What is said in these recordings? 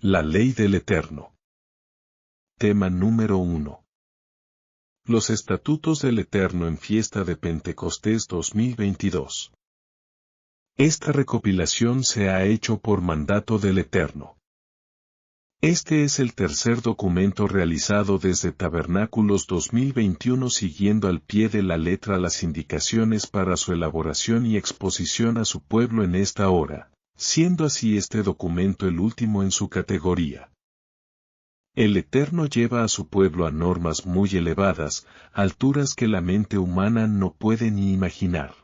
La ley del Eterno. Tema número 1. Los estatutos del Eterno en fiesta de Pentecostés 2022. Esta recopilación se ha hecho por mandato del Eterno. Este es el tercer documento realizado desde Tabernáculos 2021 siguiendo al pie de la letra las indicaciones para su elaboración y exposición a su pueblo en esta hora, siendo así este documento el último en su categoría. El Eterno lleva a su pueblo a normas muy elevadas, alturas que la mente humana no puede ni imaginar.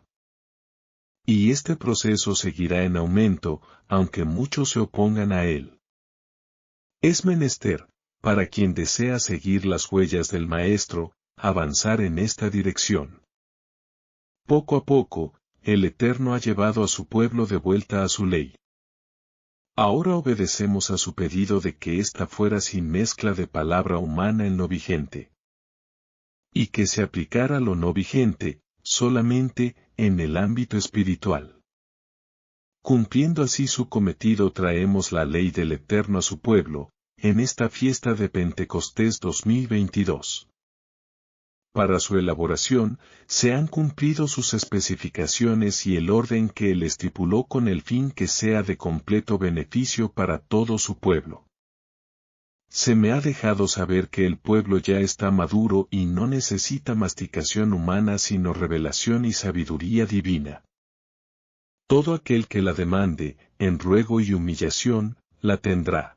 Y este proceso seguirá en aumento, aunque muchos se opongan a él. Es menester, para quien desea seguir las huellas del Maestro, avanzar en esta dirección. Poco a poco, el Eterno ha llevado a su pueblo de vuelta a su ley. Ahora obedecemos a su pedido de que ésta fuera sin mezcla de palabra humana en lo vigente. Y que se aplicara lo no vigente, solamente, en el ámbito espiritual. Cumpliendo así su cometido traemos la ley del Eterno a su pueblo, en esta fiesta de Pentecostés 2022. Para su elaboración, se han cumplido sus especificaciones y el orden que él estipuló con el fin que sea de completo beneficio para todo su pueblo. Se me ha dejado saber que el pueblo ya está maduro y no necesita masticación humana sino revelación y sabiduría divina. Todo aquel que la demande, en ruego y humillación, la tendrá.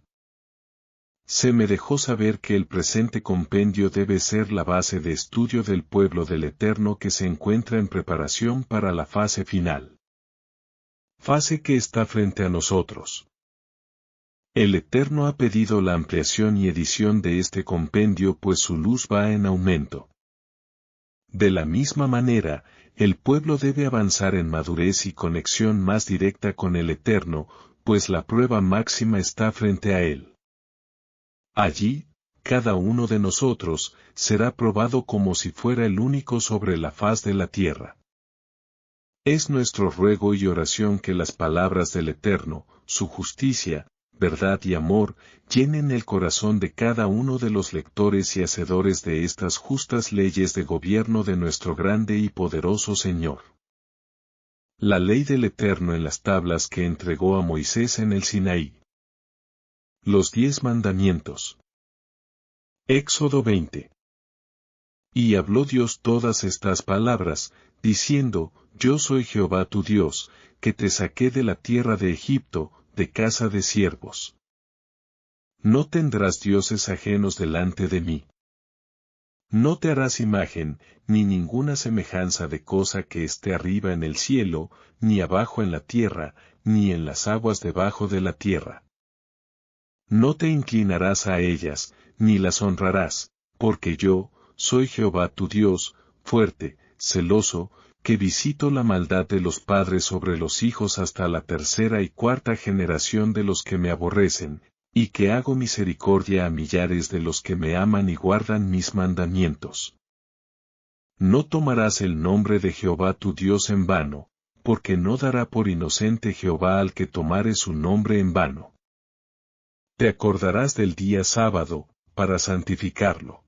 Se me dejó saber que el presente compendio debe ser la base de estudio del pueblo del Eterno que se encuentra en preparación para la fase final. Fase que está frente a nosotros. El Eterno ha pedido la ampliación y edición de este compendio pues su luz va en aumento. De la misma manera, el pueblo debe avanzar en madurez y conexión más directa con el Eterno, pues la prueba máxima está frente a él. Allí, cada uno de nosotros, será probado como si fuera el único sobre la faz de la tierra. Es nuestro ruego y oración que las palabras del Eterno, su justicia, verdad y amor, llenen el corazón de cada uno de los lectores y hacedores de estas justas leyes de gobierno de nuestro grande y poderoso Señor. La ley del Eterno en las tablas que entregó a Moisés en el Sinaí. Los 10 mandamientos. Éxodo 20. Y habló Dios todas estas palabras, diciendo, Yo soy Jehová tu Dios, que te saqué de la tierra de Egipto, de casa de siervos. No tendrás dioses ajenos delante de mí. No te harás imagen, ni ninguna semejanza de cosa que esté arriba en el cielo, ni abajo en la tierra, ni en las aguas debajo de la tierra. No te inclinarás a ellas, ni las honrarás, porque yo, soy Jehová tu Dios, fuerte, celoso, que visito la maldad de los padres sobre los hijos hasta la tercera y cuarta generación de los que me aborrecen, y que hago misericordia a millares de los que me aman y guardan mis mandamientos. No tomarás el nombre de Jehová tu Dios en vano, porque no dará por inocente Jehová al que tomare su nombre en vano. Te acordarás del día sábado, para santificarlo.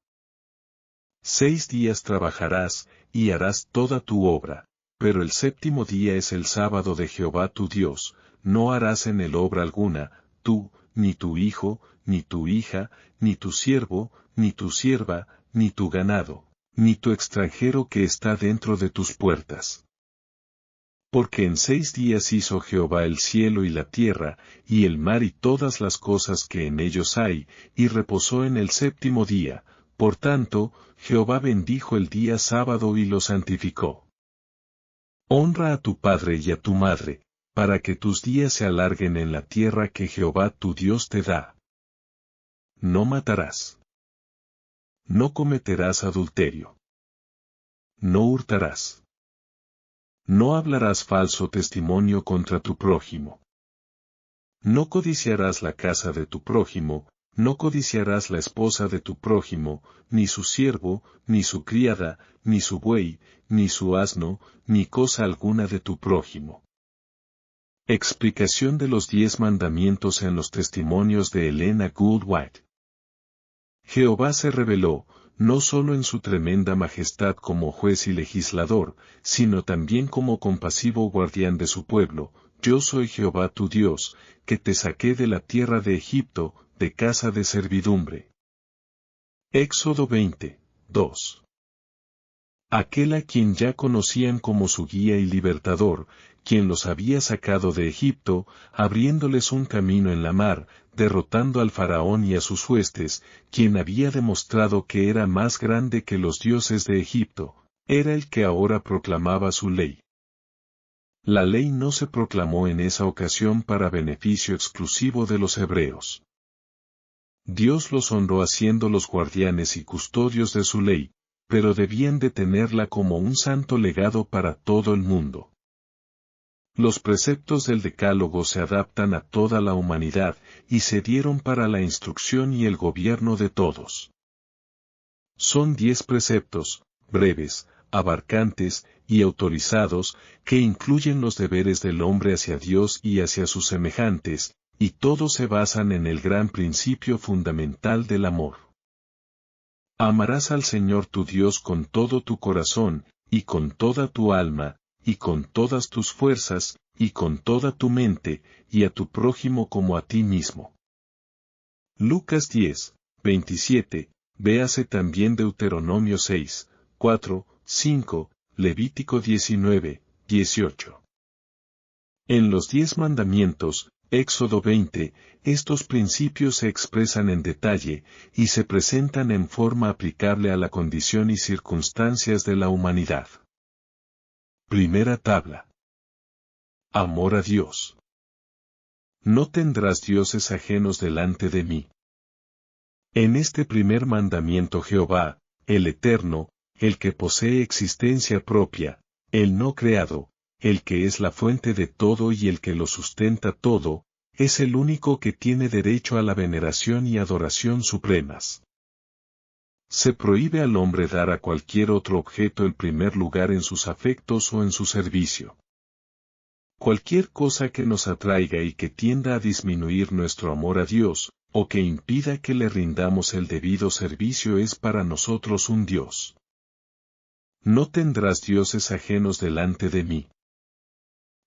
6 días trabajarás, y harás toda tu obra, pero el séptimo día es el sábado de Jehová tu Dios, no harás en él obra alguna, tú, ni tu hijo, ni tu hija, ni tu siervo, ni tu sierva, ni tu ganado, ni tu extranjero que está dentro de tus puertas. Porque en 6 días hizo Jehová el cielo y la tierra, y el mar y todas las cosas que en ellos hay, y reposó en el séptimo día, por tanto, Jehová bendijo el día sábado y lo santificó. Honra a tu padre y a tu madre, para que tus días se alarguen en la tierra que Jehová tu Dios te da. No matarás. No cometerás adulterio. No hurtarás. No hablarás falso testimonio contra tu prójimo. No codiciarás la casa de tu prójimo, no codiciarás la esposa de tu prójimo, ni su siervo, ni su criada, ni su buey, ni su asno, ni cosa alguna de tu prójimo. Explicación de los 10 mandamientos en los testimonios de Elena Gould-White. Jehová se reveló, no solo en su tremenda majestad como juez y legislador, sino también como compasivo guardián de su pueblo. Yo soy Jehová tu Dios, que te saqué de la tierra de Egipto, de casa de servidumbre. Éxodo 20, 2. Aquel a quien ya conocían como su guía y libertador, quien los había sacado de Egipto, abriéndoles un camino en la mar, derrotando al faraón y a sus huestes, quien había demostrado que era más grande que los dioses de Egipto, era el que ahora proclamaba su ley. La ley no se proclamó en esa ocasión para beneficio exclusivo de los hebreos. Dios los honró haciendo los guardianes y custodios de su ley, pero debían de tenerla como un santo legado para todo el mundo. Los preceptos del Decálogo se adaptan a toda la humanidad y se dieron para la instrucción y el gobierno de todos. Son 10 preceptos, breves, abarcantes y autorizados, que incluyen los deberes del hombre hacia Dios y hacia sus semejantes, y todos se basan en el gran principio fundamental del amor. Amarás al Señor tu Dios con todo tu corazón, y con toda tu alma, y con todas tus fuerzas, y con toda tu mente, y a tu prójimo como a ti mismo. Lucas 10, 27, véase también Deuteronomio 6, 4, 5, Levítico 19, 18. En los 10 mandamientos, Éxodo 20, estos principios se expresan en detalle, y se presentan en forma aplicable a la condición y circunstancias de la humanidad. Primera tabla. Amor a Dios. No tendrás dioses ajenos delante de mí. En este primer mandamiento Jehová, el Eterno, el que posee existencia propia, el no creado, el que es la fuente de todo y el que lo sustenta todo, es el único que tiene derecho a la veneración y adoración supremas. Se prohíbe al hombre dar a cualquier otro objeto el primer lugar en sus afectos o en su servicio. Cualquier cosa que nos atraiga y que tienda a disminuir nuestro amor a Dios, o que impida que le rindamos el debido servicio es para nosotros un Dios. No tendrás dioses ajenos delante de mí.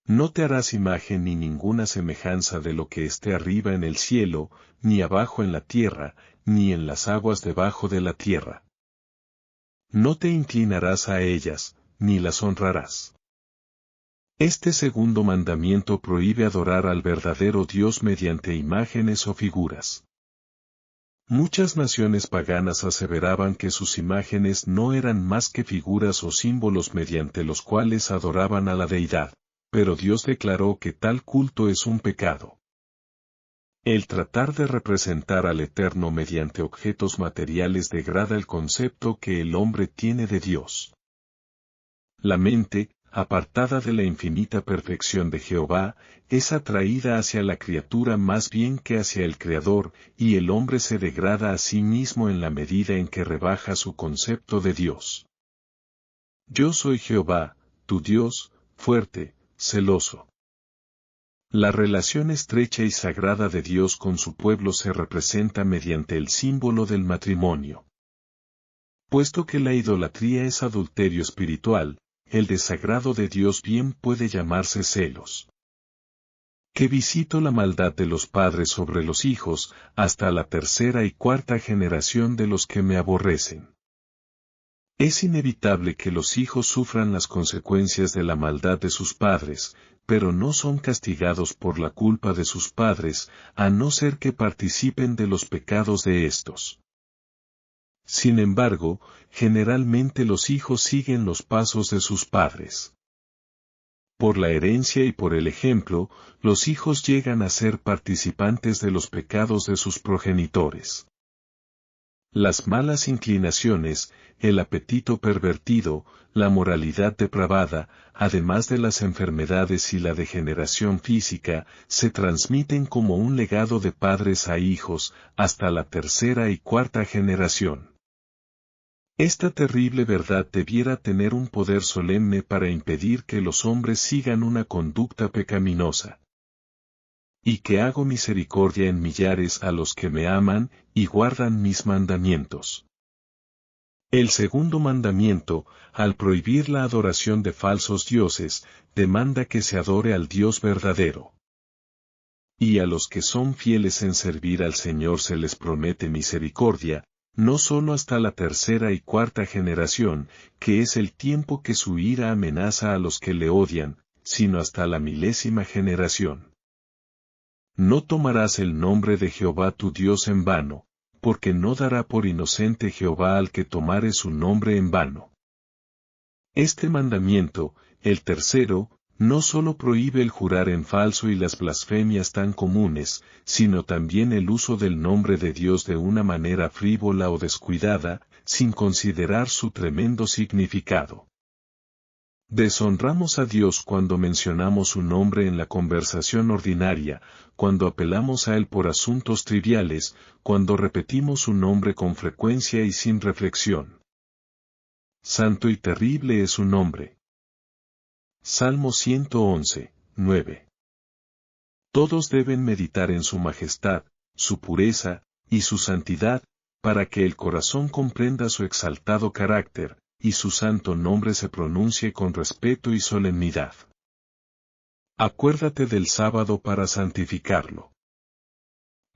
No te harás imagen ni ninguna semejanza de lo que esté arriba en el cielo, ni abajo en la tierra, ni en las aguas debajo de la tierra. No te inclinarás a ellas, ni las honrarás. Este segundo mandamiento prohíbe adorar al verdadero Dios mediante imágenes o figuras. Muchas naciones paganas aseveraban que sus imágenes no eran más que figuras o símbolos mediante los cuales adoraban a la deidad, pero Dios declaró que tal culto es un pecado. El tratar de representar al Eterno mediante objetos materiales degrada el concepto que el hombre tiene de Dios. La mente, apartada de la infinita perfección de Jehová, es atraída hacia la criatura más bien que hacia el Creador, y el hombre se degrada a sí mismo en la medida en que rebaja su concepto de Dios. Yo soy Jehová, tu Dios, fuerte, celoso. La relación estrecha y sagrada de Dios con su pueblo se representa mediante el símbolo del matrimonio. Puesto que la idolatría es adulterio espiritual, el desagrado de Dios bien puede llamarse celos. Que visito la maldad de los padres sobre los hijos, hasta la tercera y cuarta generación de los que me aborrecen. Es inevitable que los hijos sufran las consecuencias de la maldad de sus padres, pero no son castigados por la culpa de sus padres, a no ser que participen de los pecados de estos. Sin embargo, generalmente los hijos siguen los pasos de sus padres. Por la herencia y por el ejemplo, los hijos llegan a ser participantes de los pecados de sus progenitores. Las malas inclinaciones, el apetito pervertido, la moralidad depravada, además de las enfermedades y la degeneración física, se transmiten como un legado de padres a hijos, hasta la tercera y cuarta generación. Esta terrible verdad debiera tener un poder solemne para impedir que los hombres sigan una conducta pecaminosa. y que hago misericordia en millares a los que me aman y guardan mis mandamientos. El segundo mandamiento, al prohibir la adoración de falsos dioses, demanda que se adore al Dios verdadero. Y a los que son fieles en servir al Señor se les promete misericordia, no solo hasta la tercera y cuarta generación, que es el tiempo que su ira amenaza a los que le odian, sino hasta la 1000ª generación. No tomarás el nombre de Jehová tu Dios en vano, porque no dará por inocente Jehová al que tomare su nombre en vano. Este mandamiento, el tercero, no solo prohíbe el jurar en falso y las blasfemias tan comunes, sino también el uso del nombre de Dios de una manera frívola o descuidada, sin considerar su tremendo significado. Deshonramos a Dios cuando mencionamos su nombre en la conversación ordinaria, cuando apelamos a Él por asuntos triviales, cuando repetimos su nombre con frecuencia y sin reflexión. Santo y terrible es su nombre. Salmo 111, 9. Todos deben meditar en su majestad, su pureza, y su santidad, para que el corazón comprenda su exaltado carácter, y su santo nombre se pronuncie con respeto y solemnidad. Acuérdate del sábado para santificarlo.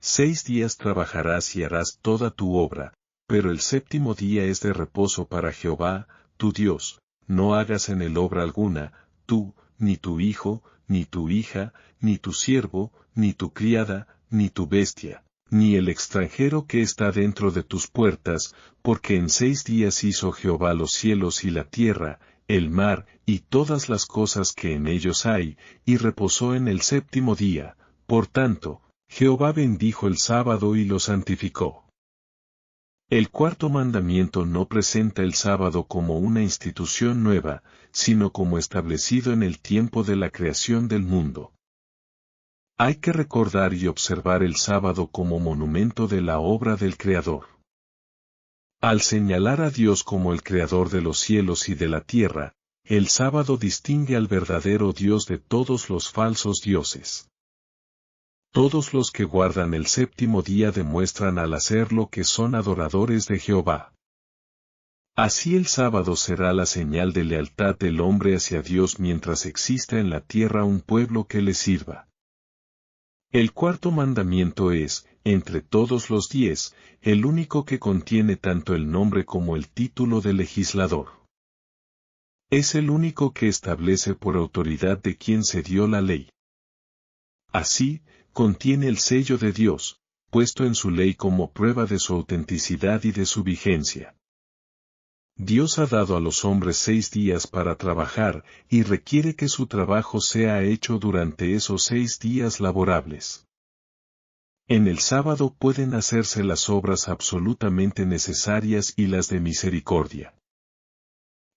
6 días trabajarás y harás toda tu obra, pero el séptimo día es de reposo para Jehová, tu Dios. No hagas en él obra alguna, tú, ni tu hijo, ni tu hija, ni tu siervo, ni tu criada, ni tu bestia, ni el extranjero que está dentro de tus puertas, porque en 6 días hizo Jehová los cielos y la tierra, el mar, y todas las cosas que en ellos hay, y reposó en el séptimo día. Por tanto, Jehová bendijo el sábado y lo santificó. El cuarto mandamiento no presenta el sábado como una institución nueva, sino como establecido en el tiempo de la creación del mundo. Hay que recordar y observar el sábado como monumento de la obra del Creador. Al señalar a Dios como el Creador de los cielos y de la tierra, el sábado distingue al verdadero Dios de todos los falsos dioses. Todos los que guardan el séptimo día demuestran al hacerlo que son adoradores de Jehová. Así el sábado será la señal de lealtad del hombre hacia Dios mientras exista en la tierra un pueblo que le sirva. El cuarto mandamiento es, entre todos los 10, el único que contiene tanto el nombre como el título de legislador. Es el único que establece por autoridad de quien se dio la ley. Así, contiene el sello de Dios, puesto en su ley como prueba de su autenticidad y de su vigencia. Dios ha dado a los hombres 6 días para trabajar, y requiere que su trabajo sea hecho durante esos 6 días laborables. En el sábado pueden hacerse las obras absolutamente necesarias y las de misericordia.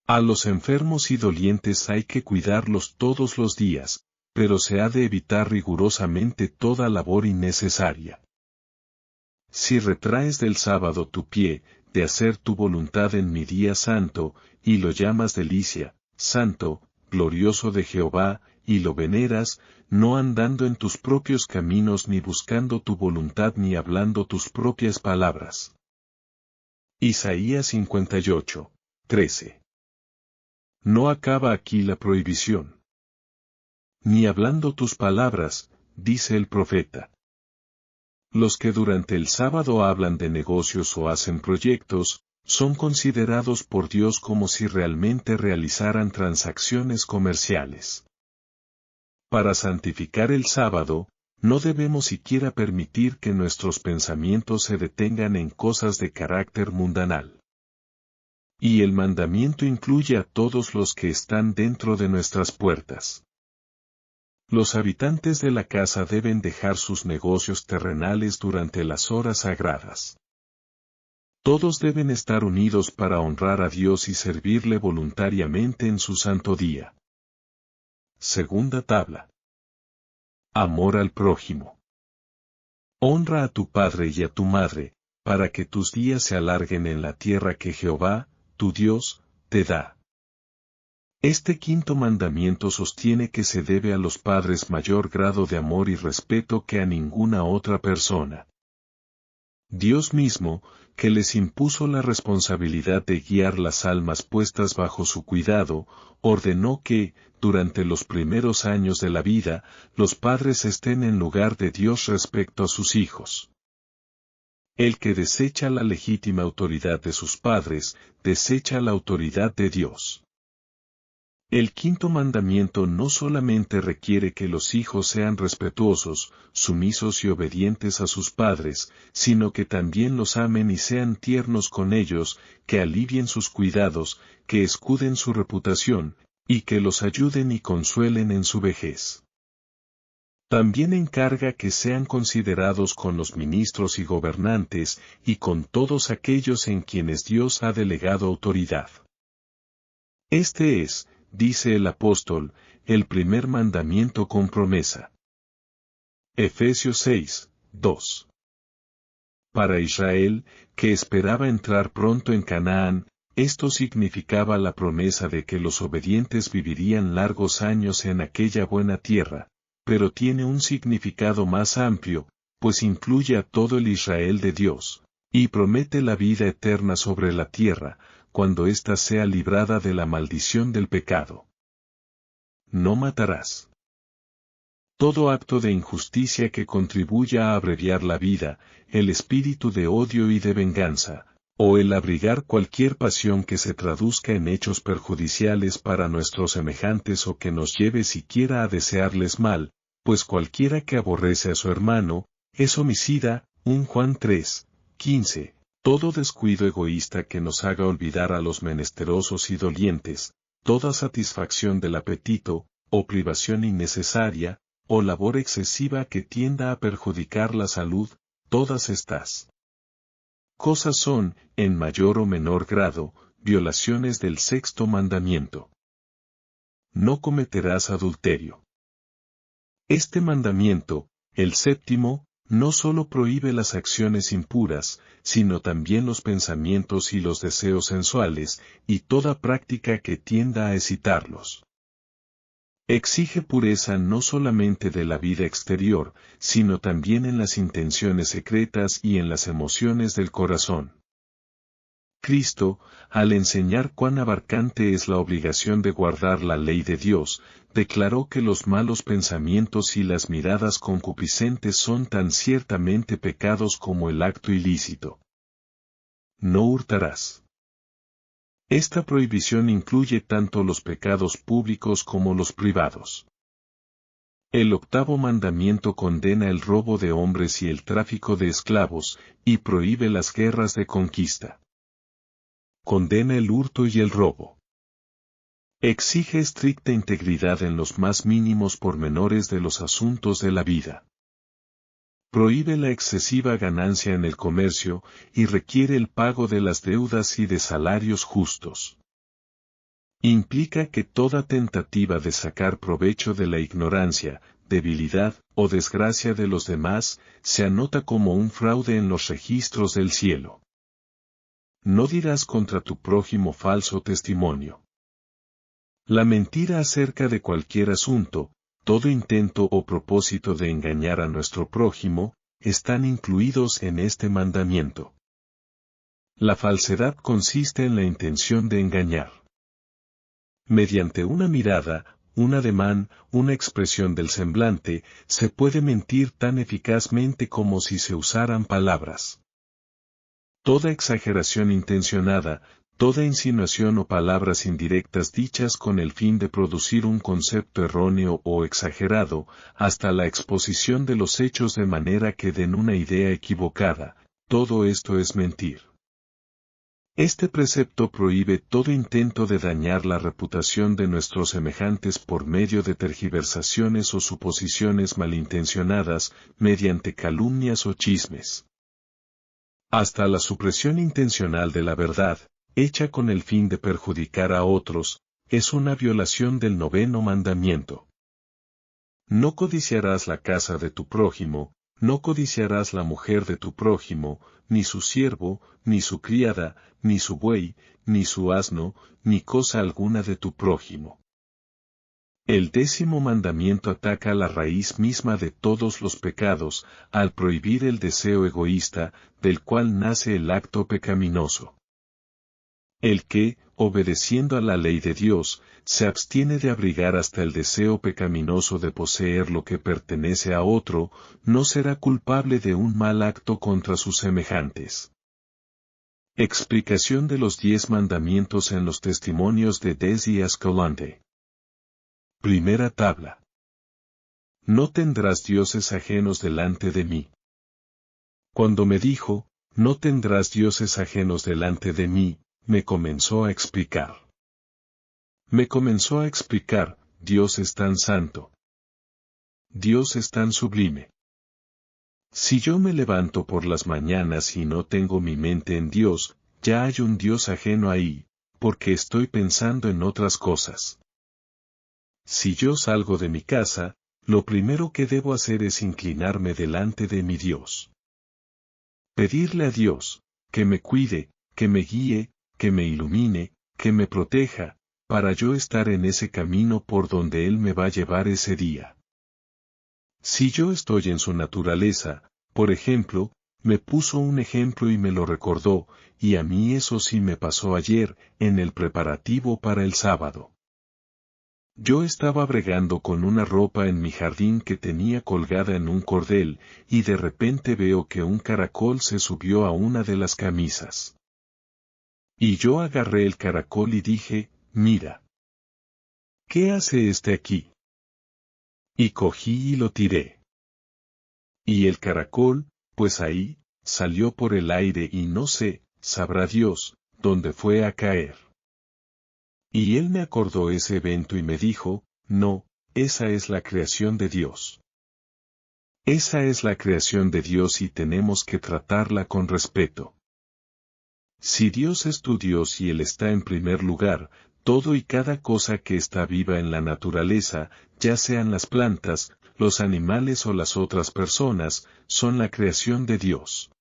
A los enfermos y dolientes hay que cuidarlos todos los días, pero se ha de evitar rigurosamente toda labor innecesaria. Si retraes del sábado tu pie, de hacer tu voluntad en mi día santo, y lo llamas delicia, santo, glorioso de Jehová, y lo veneras, no andando en tus propios caminos ni buscando tu voluntad ni hablando tus propias palabras. Isaías 58, 13. No acaba aquí la prohibición. Ni hablando tus palabras, dice el profeta. Los que durante el sábado hablan de negocios o hacen proyectos, son considerados por Dios como si realmente realizaran transacciones comerciales. Para santificar el sábado, no debemos siquiera permitir que nuestros pensamientos se detengan en cosas de carácter mundanal. Y el mandamiento incluye a todos los que están dentro de nuestras puertas. Los habitantes de la casa deben dejar sus negocios terrenales durante las horas sagradas. Todos deben estar unidos para honrar a Dios y servirle voluntariamente en su santo día. Segunda tabla. Amor al prójimo. Honra a tu padre y a tu madre, para que tus días se alarguen en la tierra que Jehová, tu Dios, te da. Este quinto mandamiento sostiene que se debe a los padres mayor grado de amor y respeto que a ninguna otra persona. Dios mismo, que les impuso la responsabilidad de guiar las almas puestas bajo su cuidado, ordenó que, durante los primeros años de la vida, los padres estén en lugar de Dios respecto a sus hijos. El que desecha la legítima autoridad de sus padres, desecha la autoridad de Dios. El quinto mandamiento no solamente requiere que los hijos sean respetuosos, sumisos y obedientes a sus padres, sino que también los amen y sean tiernos con ellos, que alivien sus cuidados, que escuden su reputación, y que los ayuden y consuelen en su vejez. También encarga que sean considerados con los ministros y gobernantes, y con todos aquellos en quienes Dios ha delegado autoridad. Este es, dice el apóstol, el primer mandamiento con promesa. Efesios 6, 2. Para Israel, que esperaba entrar pronto en Canaán, esto significaba la promesa de que los obedientes vivirían largos años en aquella buena tierra, pero tiene un significado más amplio, pues incluye a todo el Israel de Dios, y promete la vida eterna sobre la tierra, cuando ésta sea librada de la maldición del pecado. No matarás. Todo acto de injusticia que contribuya a abreviar la vida, el espíritu de odio y de venganza, o el abrigar cualquier pasión que se traduzca en hechos perjudiciales para nuestros semejantes o que nos lleve siquiera a desearles mal, pues cualquiera que aborrece a su hermano, es homicida, 1 Juan 3, 15. Todo descuido egoísta que nos haga olvidar a los menesterosos y dolientes, toda satisfacción del apetito, o privación innecesaria, o labor excesiva que tienda a perjudicar la salud, todas estas cosas son, en mayor o menor grado, violaciones del sexto mandamiento. No cometerás adulterio. Este mandamiento, el séptimo, no solo prohíbe las acciones impuras, sino también los pensamientos y los deseos sensuales, y toda práctica que tienda a excitarlos. Exige pureza no solamente de la vida exterior, sino también en las intenciones secretas y en las emociones del corazón. Cristo, al enseñar cuán abarcante es la obligación de guardar la ley de Dios, declaró que los malos pensamientos y las miradas concupiscentes son tan ciertamente pecados como el acto ilícito. No hurtarás. Esta prohibición incluye tanto los pecados públicos como los privados. El octavo mandamiento condena el robo de hombres y el tráfico de esclavos, y prohíbe las guerras de conquista. Condena el hurto y el robo. Exige estricta integridad en los más mínimos pormenores de los asuntos de la vida. Prohíbe la excesiva ganancia en el comercio, y requiere el pago de las deudas y de salarios justos. Implica que toda tentativa de sacar provecho de la ignorancia, debilidad o desgracia de los demás, se anota como un fraude en los registros del cielo. No dirás contra tu prójimo falso testimonio. La mentira acerca de cualquier asunto, todo intento o propósito de engañar a nuestro prójimo, están incluidos en este mandamiento. La falsedad consiste en la intención de engañar. Mediante una mirada, un ademán, una expresión del semblante, se puede mentir tan eficazmente como si se usaran palabras. Toda exageración intencionada, toda insinuación o palabras indirectas dichas con el fin de producir un concepto erróneo o exagerado, hasta la exposición de los hechos de manera que den una idea equivocada, todo esto es mentir. Este precepto prohíbe todo intento de dañar la reputación de nuestros semejantes por medio de tergiversaciones o suposiciones malintencionadas, mediante calumnias o chismes. Hasta la supresión intencional de la verdad, hecha con el fin de perjudicar a otros, es una violación del noveno mandamiento. No codiciarás la casa de tu prójimo, no codiciarás la mujer de tu prójimo, ni su siervo, ni su criada, ni su buey, ni su asno, ni cosa alguna de tu prójimo. El 10º mandamiento ataca la raíz misma de todos los pecados, al prohibir el deseo egoísta, del cual nace el acto pecaminoso. El que, obedeciendo a la ley de Dios, se abstiene de abrigar hasta el deseo pecaminoso de poseer lo que pertenece a otro, no será culpable de un mal acto contra sus semejantes. Explicación de los 10 mandamientos en los testimonios de Desi Escalante. Primera tabla. No tendrás dioses ajenos delante de mí. Cuando me dijo, no tendrás dioses ajenos delante de mí, me comenzó a explicar. Dios es tan santo. Dios es tan sublime. Si yo me levanto por las mañanas y no tengo mi mente en Dios, ya hay un Dios ajeno ahí, porque estoy pensando en otras cosas. Si yo salgo de mi casa, lo primero que debo hacer es inclinarme delante de mi Dios. Pedirle a Dios, que me cuide, que me guíe, que me ilumine, que me proteja, para yo estar en ese camino por donde Él me va a llevar ese día. Si yo estoy en su naturaleza, por ejemplo, me puso un ejemplo y me lo recordó, y a mí eso sí me pasó ayer, en el preparativo para el sábado. Yo estaba bregando con una ropa en mi jardín que tenía colgada en un cordel, y de repente veo que un caracol se subió a una de las camisas. Y yo agarré el caracol y dije, mira. ¿Qué hace este aquí? Y cogí y lo tiré. Y el caracol, pues ahí, salió por el aire y no sé, sabrá Dios, dónde fue a caer. Y él me acordó ese evento y me dijo, no, esa es la creación de Dios. Esa es la creación de Dios y tenemos que tratarla con respeto. Si Dios es tu Dios y Él está en primer lugar, todo y cada cosa que está viva en la naturaleza, ya sean las plantas, los animales o las otras personas, son la creación de Dios.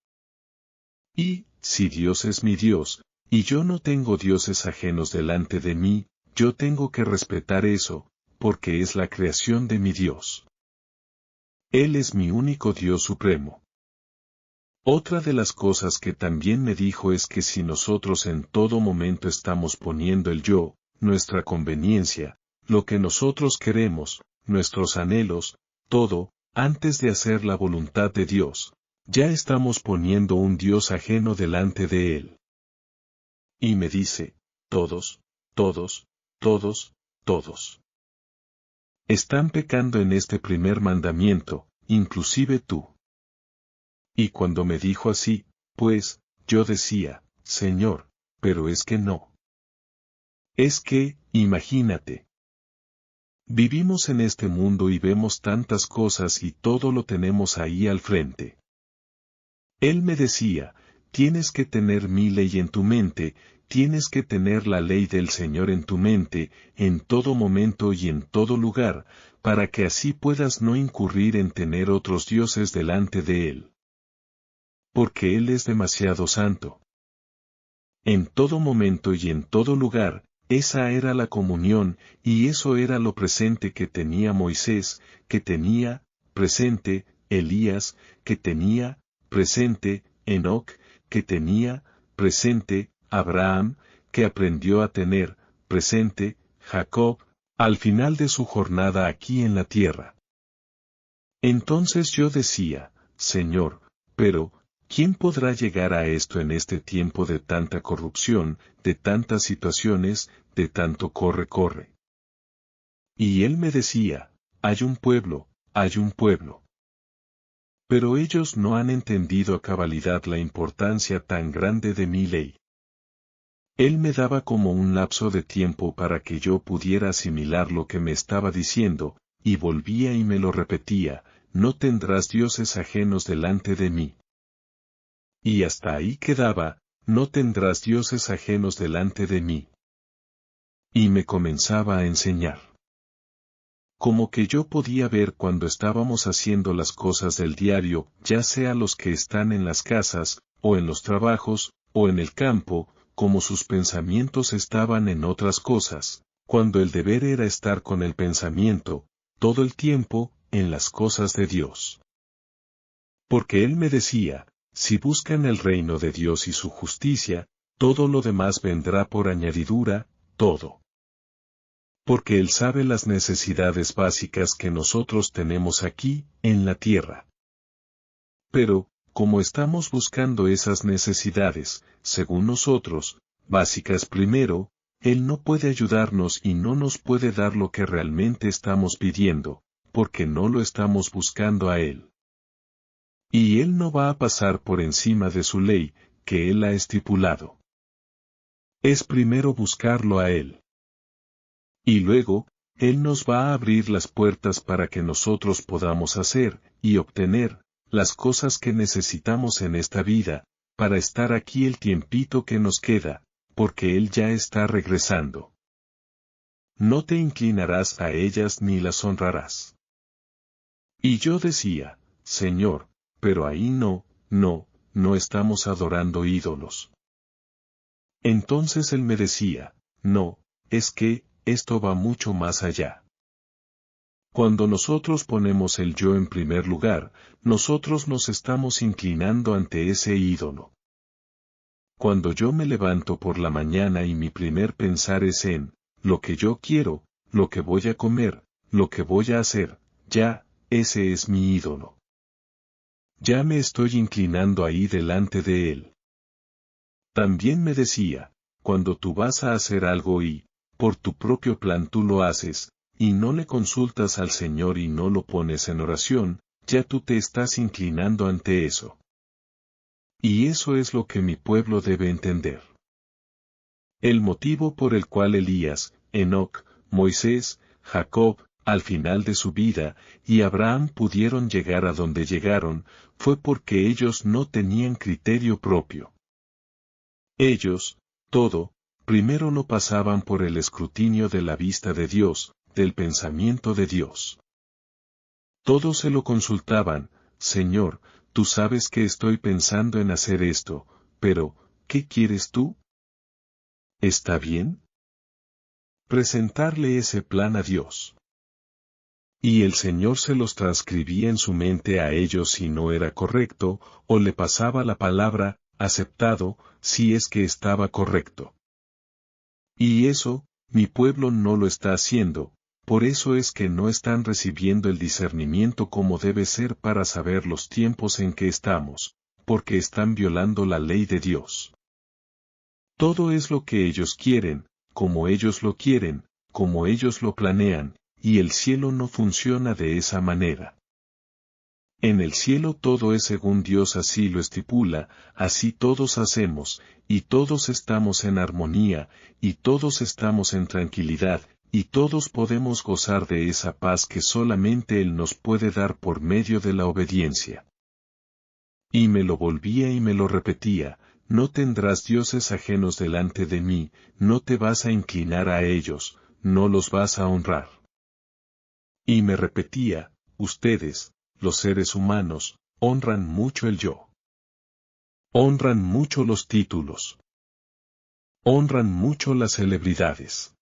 Y, si Dios es mi Dios, y yo no tengo dioses ajenos delante de mí, yo tengo que respetar eso, porque es la creación de mi Dios. Él es mi único Dios supremo. Otra de las cosas que también me dijo es que si nosotros en todo momento estamos poniendo el yo, nuestra conveniencia, lo que nosotros queremos, nuestros anhelos, todo, antes de hacer la voluntad de Dios, ya estamos poniendo un Dios ajeno delante de Él. Y me dice, todos, todos, todos, todos. Están pecando en este primer mandamiento, inclusive tú. Y cuando me dijo así, pues, yo decía, Señor, pero es que no. Es que, imagínate. Vivimos en este mundo y vemos tantas cosas y todo lo tenemos ahí al frente. Él me decía, tienes que tener mi ley en tu mente, tienes que tener la ley del Señor en tu mente, en todo momento y en todo lugar, para que así puedas no incurrir en tener otros dioses delante de Él. Porque Él es demasiado santo. En todo momento y en todo lugar, esa era la comunión, y eso era lo presente que tenía Moisés, que tenía, presente, Elías, que tenía, presente, Enoc, que tenía, presente, Abraham, que aprendió a tener, presente, Jacob, al final de su jornada aquí en la tierra. Entonces yo decía, Señor, pero, ¿quién podrá llegar a esto en este tiempo de tanta corrupción, de tantas situaciones, de tanto corre? Y él me decía, hay un pueblo, hay un pueblo. Pero ellos no han entendido a cabalidad la importancia tan grande de mi ley. Él me daba como un lapso de tiempo para que yo pudiera asimilar lo que me estaba diciendo, y volvía y me lo repetía, no tendrás dioses ajenos delante de mí. Y hasta ahí quedaba, no tendrás dioses ajenos delante de mí. Y me comenzaba a enseñar. como que yo podía ver cuando estábamos haciendo las cosas del diario, ya sea los que están en las casas, o en los trabajos, o en el campo, como sus pensamientos estaban en otras cosas, cuando el deber era estar con el pensamiento, todo el tiempo, en las cosas de Dios. Porque él me decía, si buscan el reino de Dios y su justicia, todo lo demás vendrá por añadidura, todo. Porque él sabe las necesidades básicas que nosotros tenemos aquí, en la tierra. Pero, como estamos buscando esas necesidades, según nosotros, básicas primero, él no puede ayudarnos y no nos puede dar lo que realmente estamos pidiendo, porque no lo estamos buscando a él. Y él no va a pasar por encima de su ley, que él ha estipulado. Es primero buscarlo a él. Y luego, él nos va a abrir las puertas para que nosotros podamos hacer, y obtener, las cosas que necesitamos en esta vida, para estar aquí el tiempito que nos queda, porque él ya está regresando. No te inclinarás a ellas ni las honrarás. Y yo decía, Señor, pero ahí no estamos adorando ídolos. Entonces él me decía, no, es que, esto va mucho más allá. Cuando nosotros ponemos el yo en primer lugar, nosotros nos estamos inclinando ante ese ídolo. Cuando yo me levanto por la mañana y mi primer pensar es en, lo que yo quiero, lo que voy a comer, lo que voy a hacer, ya, ese es mi ídolo. Ya me estoy inclinando ahí delante de él. También me decía, cuando tú vas a hacer algo y, por tu propio plan tú lo haces, y no le consultas al Señor y no lo pones en oración, ya tú te estás inclinando ante eso. Y eso es lo que mi pueblo debe entender. El motivo por el cual Elías, Enoc, Moisés, Jacob, al final de su vida, y Abraham pudieron llegar a donde llegaron, fue porque ellos no tenían criterio propio. Ellos, primero no pasaban por el escrutinio de la vista de Dios, del pensamiento de Dios. Todos se lo consultaban, Señor, tú sabes que estoy pensando en hacer esto, pero, ¿qué quieres tú? ¿Está bien? Presentarle ese plan a Dios. Y el Señor se los transcribía en su mente a ellos si no era correcto, o le pasaba la palabra, aceptado, si es que estaba correcto. Y eso, mi pueblo no lo está haciendo, por eso es que no están recibiendo el discernimiento como debe ser para saber los tiempos en que estamos, porque están violando la ley de Dios. Todo es lo que ellos quieren, como ellos lo quieren, como ellos lo planean, y el cielo no funciona de esa manera. En el cielo todo es según Dios así lo estipula, así todos hacemos, y todos estamos en armonía, y todos estamos en tranquilidad, y todos podemos gozar de esa paz que solamente Él nos puede dar por medio de la obediencia. Y me lo volvía y me lo repetía, no tendrás dioses ajenos delante de mí, no te vas a inclinar a ellos, no los vas a honrar. Y me repetía, ustedes, los seres humanos, honran mucho el yo. Honran mucho los títulos. Honran mucho las celebridades.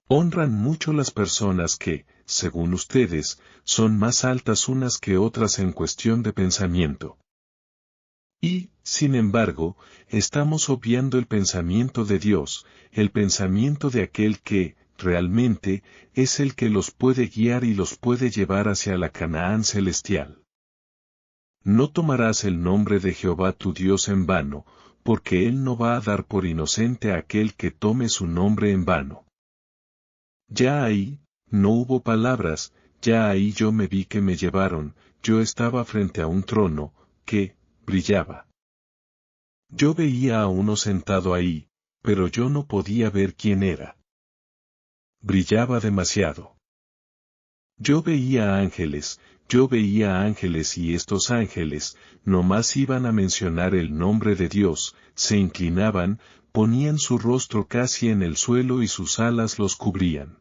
Honran mucho las personas que, según ustedes, son más altas unas que otras en cuestión de pensamiento. Y, sin embargo, estamos obviando el pensamiento de Dios, el pensamiento de aquel que, realmente, es el que los puede guiar y los puede llevar hacia la Canaán celestial. No tomarás el nombre de Jehová tu Dios en vano, porque Él no va a dar por inocente a aquel que tome su nombre en vano. Ya ahí, no hubo palabras, ya ahí yo me vi que me llevaron, yo estaba frente a un trono, que, brillaba. Yo veía a uno sentado ahí, pero yo no podía ver quién era. Brillaba demasiado. Yo veía ángeles y estos ángeles, nomás iban a mencionar el nombre de Dios, se inclinaban, ponían su rostro casi en el suelo y sus alas los cubrían.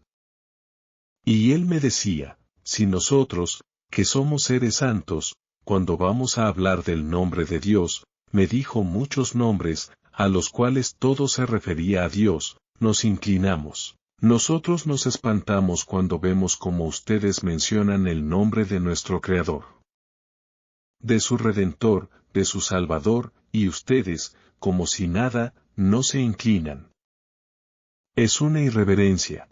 Y él me decía, si nosotros, que somos seres santos, cuando vamos a hablar del nombre de Dios, me dijo muchos nombres, a los cuales todo se refería a Dios, nos inclinamos. Nosotros nos espantamos cuando vemos como ustedes mencionan el nombre de nuestro Creador, de su Redentor, de su Salvador, y ustedes, como si nada, no se inclinan. Es una irreverencia.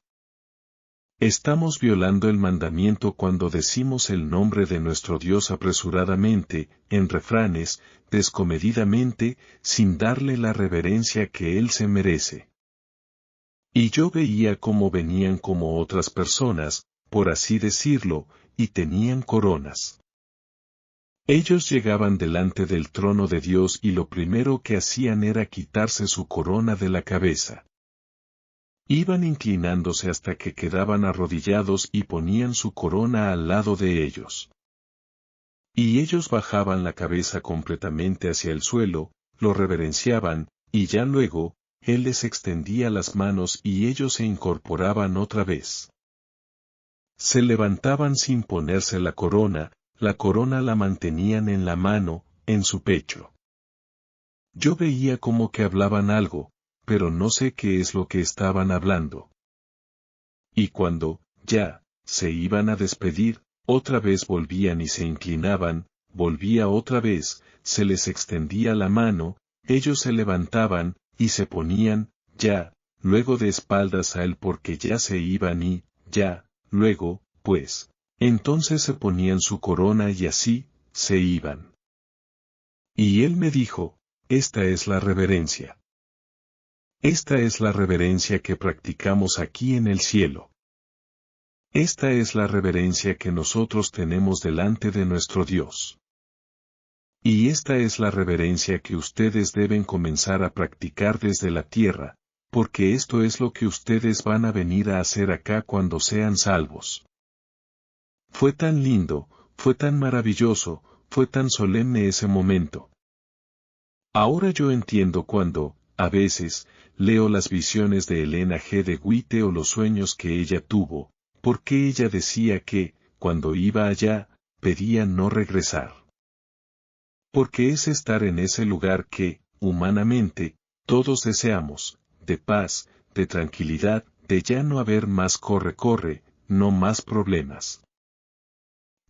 Estamos violando el mandamiento cuando decimos el nombre de nuestro Dios apresuradamente, en refranes, descomedidamente, sin darle la reverencia que Él se merece. Y yo veía cómo venían como otras personas, por así decirlo, y tenían coronas. Ellos llegaban delante del trono de Dios y lo primero que hacían era quitarse su corona de la cabeza. Iban inclinándose hasta que quedaban arrodillados y ponían su corona al lado de ellos. Y ellos bajaban la cabeza completamente hacia el suelo, lo reverenciaban, y ya luego, Él les extendía las manos y ellos se incorporaban otra vez. Se levantaban sin ponerse la corona la mantenían en la mano, en su pecho. Yo veía como que hablaban algo, pero no sé qué es lo que estaban hablando. Y cuando, ya, se iban a despedir, otra vez volvían y se inclinaban, volvía otra vez, se les extendía la mano, ellos se levantaban, y se ponían, ya, luego de espaldas a él porque ya se iban y, ya, luego, pues, entonces se ponían su corona y así, se iban. Y él me dijo, esta es la reverencia. Esta es la reverencia que practicamos aquí en el cielo. Esta es la reverencia que nosotros tenemos delante de nuestro Dios. Y esta es la reverencia que ustedes deben comenzar a practicar desde la tierra, porque esto es lo que ustedes van a venir a hacer acá cuando sean salvos. Fue tan lindo, fue tan maravilloso, fue tan solemne ese momento. Ahora yo entiendo cuando, a veces, leo las visiones de Elena G. de White o los sueños que ella tuvo, porque ella decía que, cuando iba allá, pedía no regresar. Porque es estar en ese lugar que, humanamente, todos deseamos, de paz, de tranquilidad, de ya no haber más corre, no más problemas.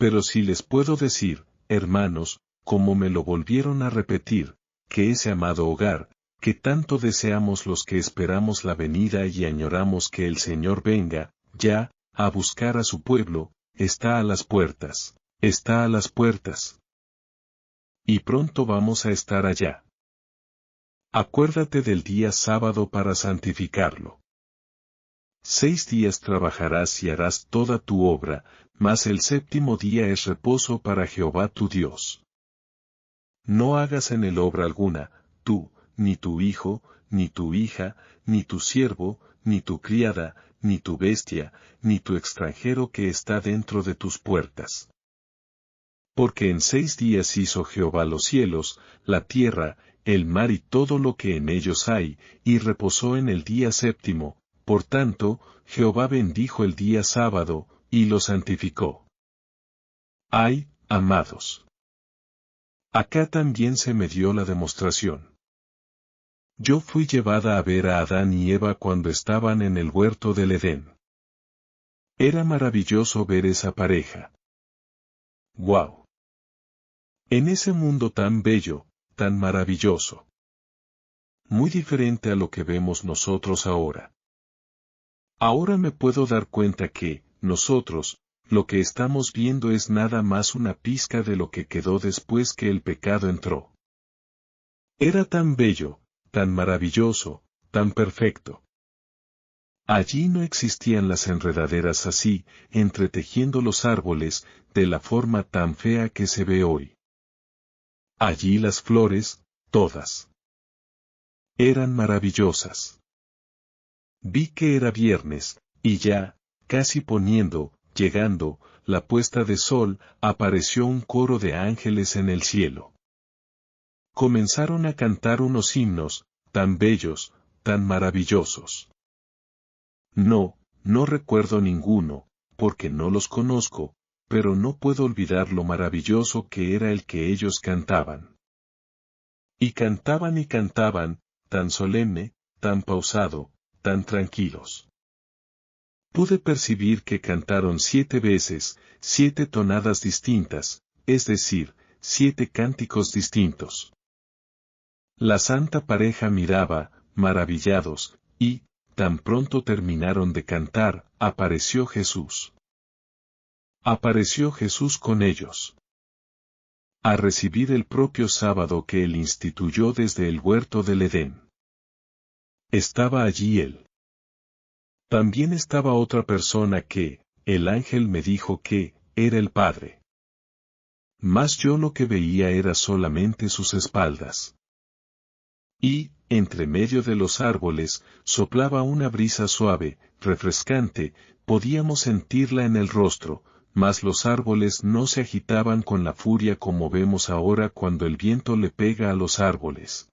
Pero si les puedo decir, hermanos, como me lo volvieron a repetir, que ese amado hogar, que tanto deseamos los que esperamos la venida y añoramos que el Señor venga, ya, a buscar a su pueblo, está a las puertas, está a las puertas. Y pronto vamos a estar allá. Acuérdate del día sábado para santificarlo. 6 días trabajarás y harás toda tu obra, mas el séptimo día es reposo para Jehová tu Dios. No hagas en él obra alguna, tú, ni tu hijo, ni tu hija, ni tu siervo, ni tu criada, ni tu bestia, ni tu extranjero que está dentro de tus puertas. Porque en 6 días hizo Jehová los cielos, la tierra, el mar y todo lo que en ellos hay, y reposó en el día séptimo. Por tanto, Jehová bendijo el día sábado, y lo santificó. Ay, amados. Acá también se me dio la demostración. Yo fui llevada a ver a Adán y Eva cuando estaban en el huerto del Edén. Era maravilloso ver esa pareja. ¡Guau! En ese mundo tan bello, tan maravilloso. Muy diferente a lo que vemos nosotros ahora. Ahora me puedo dar cuenta que, nosotros, lo que estamos viendo es nada más una pizca de lo que quedó después que el pecado entró. Era tan bello, tan maravilloso, tan perfecto. Allí no existían las enredaderas así, entretejiendo los árboles, de la forma tan fea que se ve hoy. Allí las flores, todas. Eran maravillosas. Vi que era viernes, y ya, casi llegando, la puesta de sol, apareció un coro de ángeles en el cielo. Comenzaron a cantar unos himnos, tan bellos, tan maravillosos. No recuerdo ninguno, porque no los conozco, pero no puedo olvidar lo maravilloso que era el que ellos cantaban. Y cantaban, tan solemne, tan pausado, tan tranquilos. Pude percibir que cantaron 7 veces, 7 tonadas distintas, es decir, 7 cánticos distintos. La santa pareja miraba, maravillados, y, tan pronto terminaron de cantar, apareció Jesús. Apareció Jesús con ellos. A recibir el propio sábado que él instituyó desde el huerto del Edén. Estaba allí él. También estaba otra persona que, el ángel me dijo que, era el Padre. Mas yo lo que veía era solamente sus espaldas. Y, entre medio de los árboles, soplaba una brisa suave, refrescante, podíamos sentirla en el rostro, mas los árboles no se agitaban con la furia como vemos ahora cuando el viento le pega a los árboles.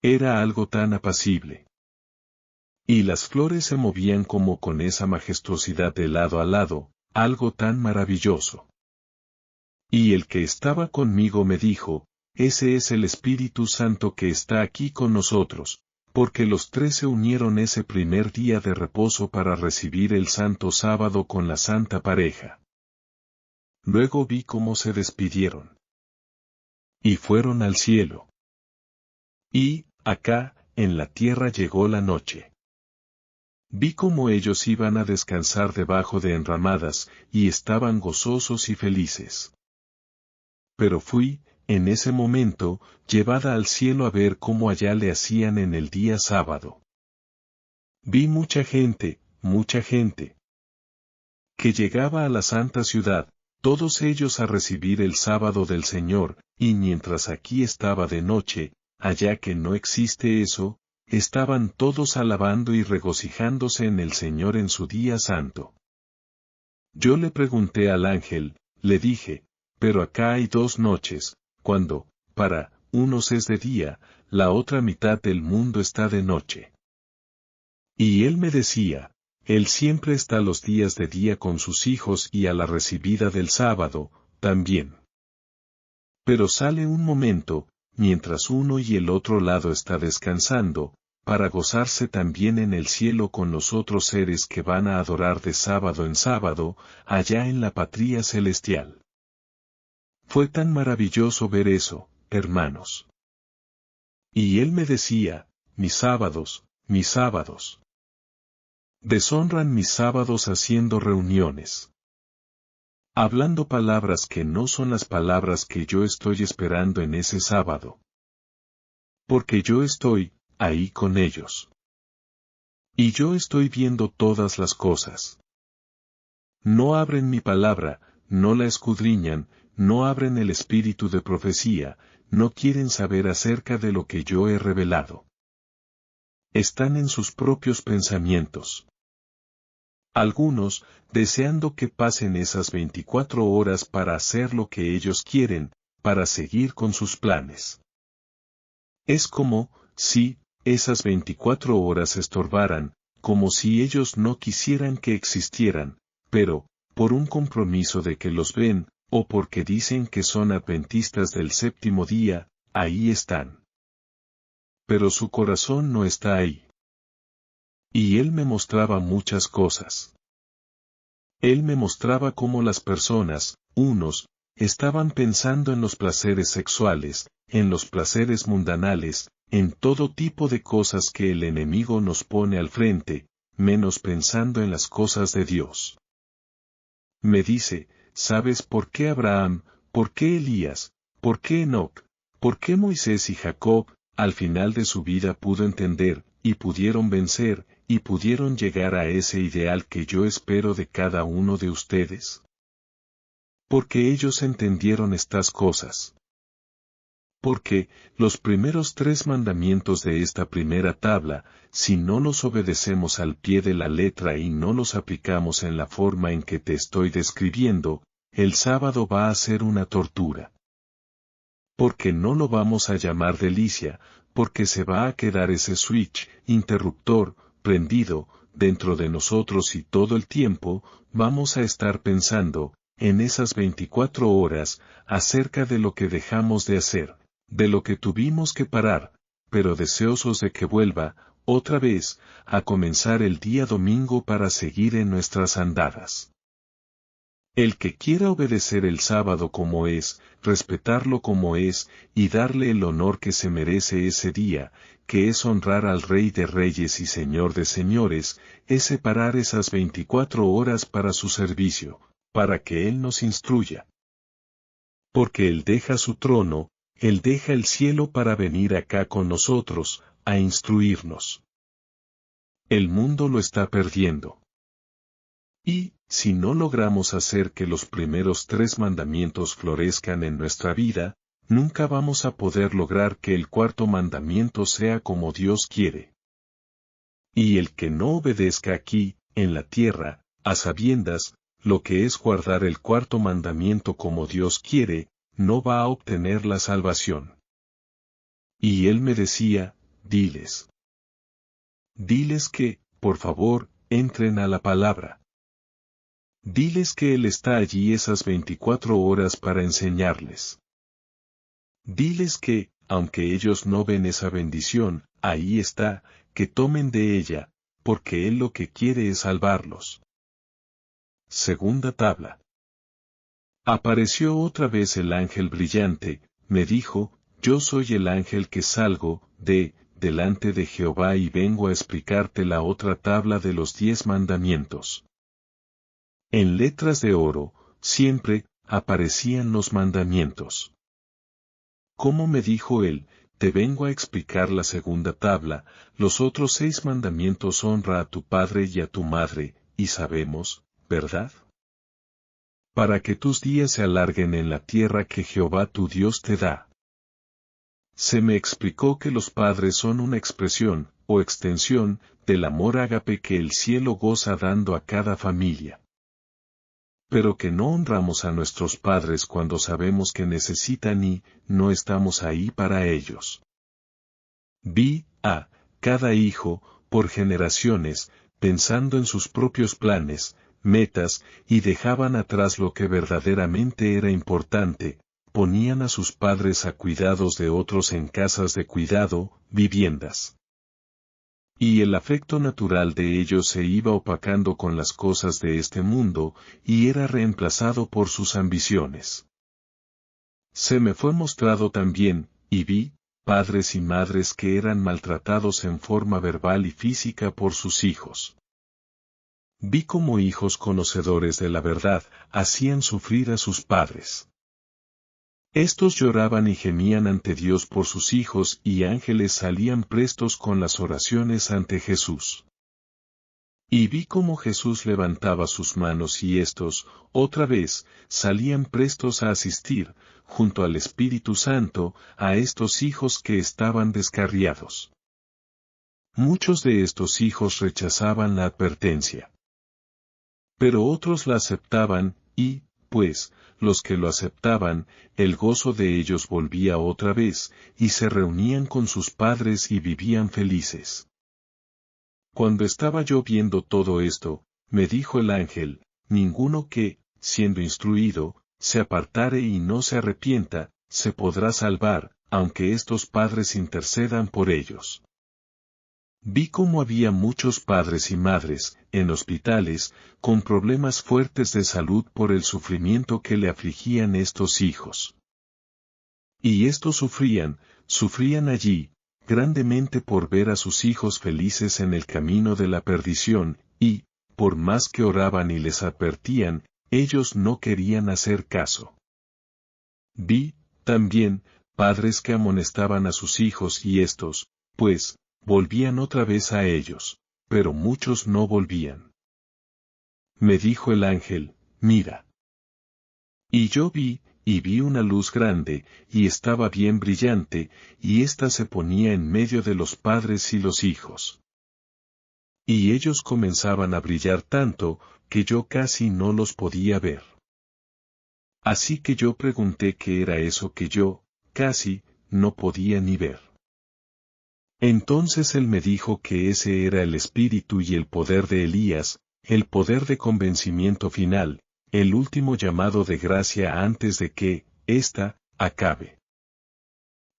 Era algo tan apacible. Y las flores se movían como con esa majestuosidad de lado a lado, algo tan maravilloso. Y el que estaba conmigo me dijo, ese es el Espíritu Santo que está aquí con nosotros, porque los 3 se unieron ese primer día de reposo para recibir el santo sábado con la santa pareja. Luego vi cómo se despidieron. Y fueron al cielo. Y, acá, en la tierra llegó la noche. Vi cómo ellos iban a descansar debajo de enramadas, y estaban gozosos y felices. Pero fui, en ese momento, llevada al cielo a ver cómo allá le hacían en el día sábado. Vi mucha gente, que llegaba a la santa ciudad, todos ellos a recibir el sábado del Señor, y mientras aquí estaba de noche, allá que no existe eso, estaban todos alabando y regocijándose en el Señor en su día santo. Yo le pregunté al ángel, le dije, pero acá hay 2 noches, cuando, para unos es de día, la otra mitad del mundo está de noche. Y él me decía, él siempre está los días de día con sus hijos y a la recibida del sábado, también. Pero sale un momento, mientras uno y el otro lado está descansando, para gozarse también en el cielo con los otros seres que van a adorar de sábado en sábado, allá en la patria celestial. Fue tan maravilloso ver eso, hermanos. Y él me decía, mis sábados, deshonran mis sábados haciendo reuniones. Hablando palabras que no son las palabras que yo estoy esperando en ese sábado. Porque yo estoy, ahí con ellos. Y yo estoy viendo todas las cosas. No abren mi palabra, no la escudriñan, no abren el espíritu de profecía, no quieren saber acerca de lo que yo he revelado. Están en sus propios pensamientos. Algunos, deseando que pasen esas 24 horas para hacer lo que ellos quieren, para seguir con sus planes. Es como, si, esas 24 horas estorbaran, como si ellos no quisieran que existieran, pero, por un compromiso de que los ven, o porque dicen que son adventistas del 7º día, ahí están. Pero su corazón no está ahí. Y él me mostraba muchas cosas. Él me mostraba cómo las personas, unos, estaban pensando en los placeres sexuales, en los placeres mundanales, en todo tipo de cosas que el enemigo nos pone al frente, menos pensando en las cosas de Dios. Me dice, ¿sabes por qué Abraham, por qué Elías, por qué Enoc, por qué Moisés y Jacob, al final de su vida pudo entender, y pudieron vencer, y pudieron llegar a ese ideal que yo espero de cada uno de ustedes? Porque ellos entendieron estas cosas. Porque, los primeros 3 mandamientos de esta primera tabla, si no los obedecemos al pie de la letra y no los aplicamos en la forma en que te estoy describiendo, el sábado va a ser una tortura. Porque no lo vamos a llamar delicia, porque se va a quedar ese switch, interruptor, prendido, dentro de nosotros y todo el tiempo, vamos a estar pensando, en esas 24 horas, acerca de lo que dejamos de hacer, de lo que tuvimos que parar, pero deseosos de que vuelva, otra vez, a comenzar el día domingo para seguir en nuestras andadas. El que quiera obedecer el sábado como es, respetarlo como es, y darle el honor que se merece ese día, que es honrar al Rey de Reyes y Señor de Señores, es separar esas 24 horas para su servicio, para que Él nos instruya. Porque Él deja su trono, Él deja el cielo para venir acá con nosotros, a instruirnos. El mundo lo está perdiendo. Y, si no logramos hacer que los primeros 3 mandamientos florezcan en nuestra vida, nunca vamos a poder lograr que el 4.º mandamiento sea como Dios quiere. Y el que no obedezca aquí, en la tierra, a sabiendas, lo que es guardar el 4.º mandamiento como Dios quiere, no va a obtener la salvación. Y él me decía, diles. Diles que, por favor, entren a la palabra. Diles que Él está allí esas 24 horas para enseñarles. Diles que, aunque ellos no ven esa bendición, ahí está, que tomen de ella, porque Él lo que quiere es salvarlos. Segunda tabla. Apareció otra vez el ángel brillante, me dijo, yo soy el ángel que salgo, delante de Jehová y vengo a explicarte la otra tabla de los 10 mandamientos. En letras de oro, siempre, aparecían los mandamientos. Como me dijo él, te vengo a explicar la segunda tabla, los otros 6 mandamientos honra a tu padre y a tu madre, y sabemos, ¿verdad? Para que tus días se alarguen en la tierra que Jehová tu Dios te da. Se me explicó que los padres son una expresión, o extensión, del amor ágape que el cielo goza dando a cada familia. Pero que no honramos a nuestros padres cuando sabemos que necesitan y no estamos ahí para ellos. Vi a cada hijo, por generaciones, pensando en sus propios planes, metas, y dejaban atrás lo que verdaderamente era importante, ponían a sus padres a cuidados de otros en casas de cuidado, viviendas. Y el afecto natural de ellos se iba opacando con las cosas de este mundo, y era reemplazado por sus ambiciones. Se me fue mostrado también, y vi, padres y madres que eran maltratados en forma verbal y física por sus hijos. Vi como hijos conocedores de la verdad, hacían sufrir a sus padres. Estos lloraban y gemían ante Dios por sus hijos y ángeles salían prestos con las oraciones ante Jesús. Y vi cómo Jesús levantaba sus manos y estos, otra vez, salían prestos a asistir, junto al Espíritu Santo, a estos hijos que estaban descarriados. Muchos de estos hijos rechazaban la advertencia. Pero otros la aceptaban, y, pues, los que lo aceptaban, el gozo de ellos volvía otra vez, y se reunían con sus padres y vivían felices. Cuando estaba yo viendo todo esto, me dijo el ángel, ninguno que, siendo instruido, se apartare y no se arrepienta, se podrá salvar, aunque estos padres intercedan por ellos. Vi cómo había muchos padres y madres, en hospitales, con problemas fuertes de salud por el sufrimiento que le afligían estos hijos. Y estos sufrían allí, grandemente por ver a sus hijos felices en el camino de la perdición, y, por más que oraban y les advertían, ellos no querían hacer caso. Vi, también, padres que amonestaban a sus hijos y estos, pues, volvían otra vez a ellos, pero muchos no volvían. Me dijo el ángel, mira. Y yo vi una luz grande, y estaba bien brillante, y ésta se ponía en medio de los padres y los hijos. Y ellos comenzaban a brillar tanto, que yo casi no los podía ver. Así que yo pregunté qué era eso que yo, casi, no podía ni ver. Entonces él me dijo que ese era el espíritu y el poder de Elías, el poder de convencimiento final, el último llamado de gracia antes de que, ésta, acabe.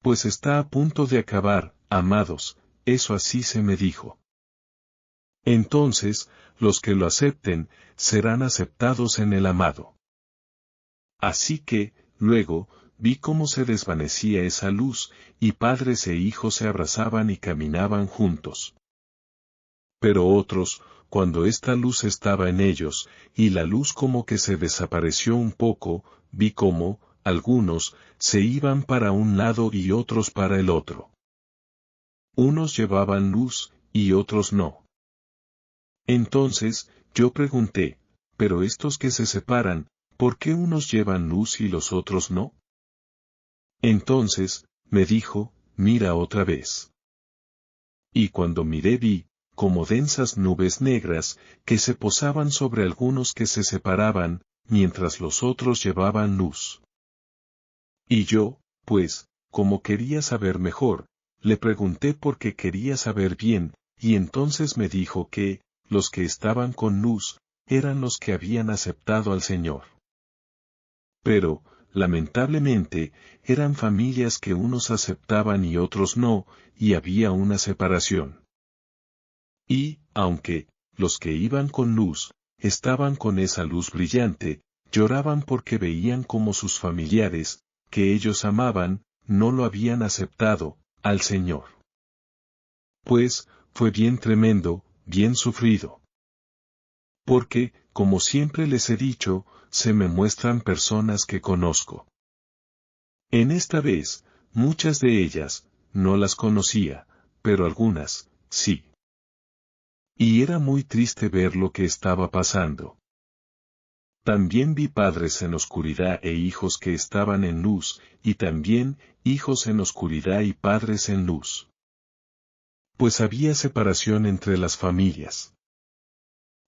Pues está a punto de acabar, amados, eso así se me dijo. Entonces, los que lo acepten, serán aceptados en el amado. Así que, luego, vi cómo se desvanecía esa luz, y padres e hijos se abrazaban y caminaban juntos. Pero otros, cuando esta luz estaba en ellos, y la luz como que se desapareció un poco, vi cómo, algunos, se iban para un lado y otros para el otro. Unos llevaban luz, y otros no. Entonces, yo pregunté, pero estos que se separan, ¿por qué unos llevan luz y los otros no? Entonces, me dijo, mira otra vez. Y cuando miré vi, como densas nubes negras, que se posaban sobre algunos que se separaban, mientras los otros llevaban luz. Y yo, pues, como quería saber mejor, le pregunté porque quería saber bien, y entonces me dijo que, los que estaban con luz, eran los que habían aceptado al Señor. Pero, lamentablemente, eran familias que unos aceptaban y otros no, y había una separación. Y, aunque, los que iban con luz, estaban con esa luz brillante, lloraban porque veían como sus familiares, que ellos amaban, no lo habían aceptado, al Señor. Pues, fue bien tremendo, bien sufrido. Porque, como siempre les he dicho, se me muestran personas que conozco. En esta vez, muchas de ellas, no las conocía, pero algunas, sí. Y era muy triste ver lo que estaba pasando. También vi padres en oscuridad e hijos que estaban en luz, y también, hijos en oscuridad y padres en luz. Pues había separación entre las familias.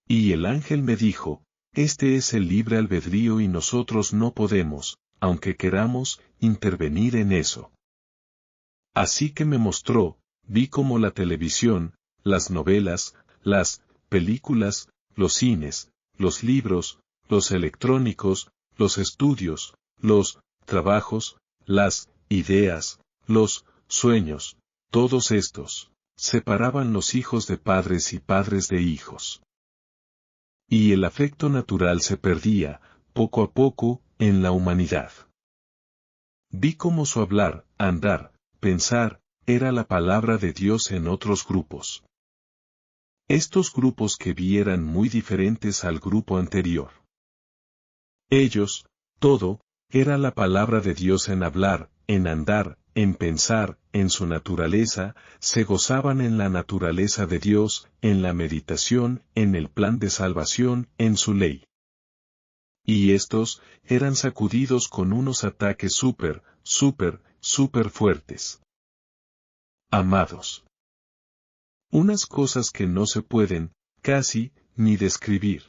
Y el ángel me dijo, este es el libre albedrío y nosotros no podemos, aunque queramos, intervenir en eso. Así que me mostró, vi como la televisión, las novelas, las películas, los cines, los libros, los electrónicos, los estudios, los trabajos, las ideas, los sueños, todos estos, separaban los hijos de padres y padres de hijos. Y el afecto natural se perdía, poco a poco, en la humanidad. Vi cómo su hablar, andar, pensar, era la palabra de Dios en otros grupos. Estos grupos que vi eran muy diferentes al grupo anterior. Ellos, todo, era la palabra de Dios en hablar, en andar, en pensar, en su naturaleza, se gozaban en la naturaleza de Dios, en la meditación, en el plan de salvación, en su ley. Y estos, eran sacudidos con unos ataques súper fuertes. Amados. Unas cosas que no se pueden, casi, ni describir.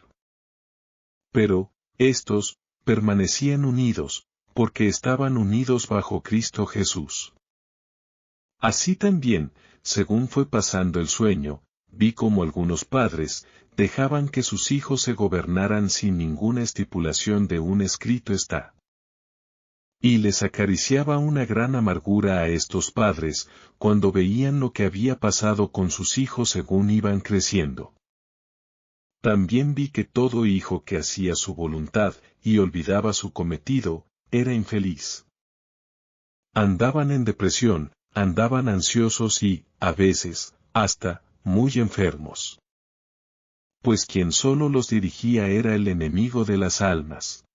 Pero, estos, permanecían unidos, porque estaban unidos bajo Cristo Jesús. Así también, según fue pasando el sueño, vi como algunos padres, dejaban que sus hijos se gobernaran sin ninguna estipulación de un escrito está. Y les acariciaba una gran amargura a estos padres, cuando veían lo que había pasado con sus hijos según iban creciendo. También vi que todo hijo que hacía su voluntad, y olvidaba su cometido, era infeliz. Andaban en depresión, andaban ansiosos y, a veces, hasta, muy enfermos. Pues quien solo los dirigía era el enemigo de las almas.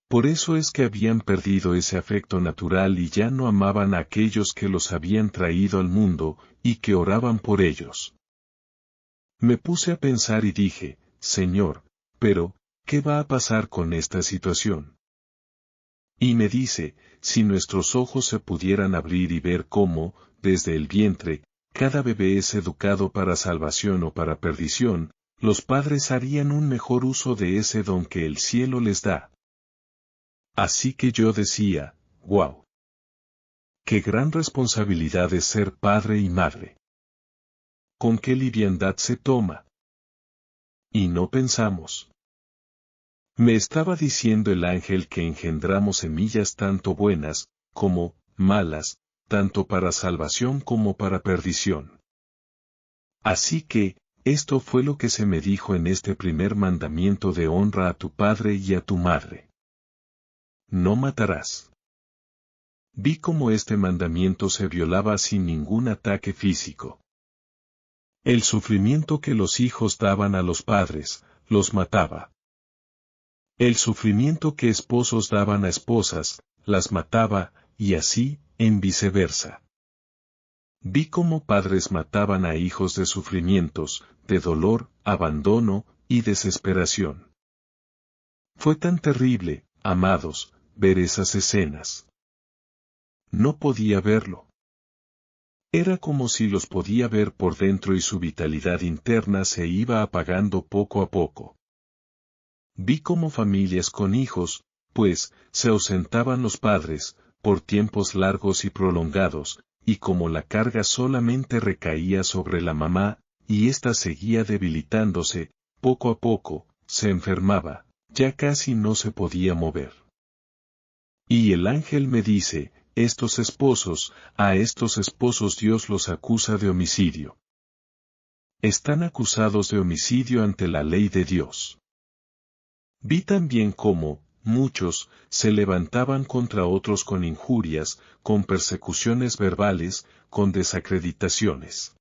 Por eso es que habían perdido ese afecto natural y ya no amaban a aquellos que los habían traído al mundo, y que oraban por ellos. Me puse a pensar y dije, Señor, pero, ¿qué va a pasar con esta situación? Y me dice, si nuestros ojos se pudieran abrir y ver cómo, desde el vientre, cada bebé es educado para salvación o para perdición, los padres harían un mejor uso de ese don que el cielo les da. Así que yo decía, wow. Qué gran responsabilidad es ser padre y madre. Con qué liviandad se toma. Y no pensamos. Me estaba diciendo el ángel que engendramos semillas tanto buenas, como malas, tanto para salvación como para perdición. Así que, esto fue lo que se me dijo en este primer mandamiento de honra a tu padre y a tu madre. No matarás. Vi cómo este mandamiento se violaba sin ningún ataque físico. El sufrimiento que los hijos daban a los padres, los mataba. El sufrimiento que esposos daban a esposas, las mataba, y así, en viceversa. Vi cómo padres mataban a hijos de sufrimientos, de dolor, abandono, y desesperación. Fue tan terrible, amados, ver esas escenas. No podía verlo. Era como si los podía ver por dentro y su vitalidad interna se iba apagando poco a poco. Vi cómo familias con hijos, pues, se ausentaban los padres, por tiempos largos y prolongados, y como la carga solamente recaía sobre la mamá, y ésta seguía debilitándose, poco a poco, se enfermaba, ya casi no se podía mover. Y el ángel me dice, a estos esposos Dios los acusa de homicidio. Están acusados de homicidio ante la ley de Dios. Vi también cómo, muchos, se levantaban contra otros con injurias, con persecuciones verbales, con desacreditaciones.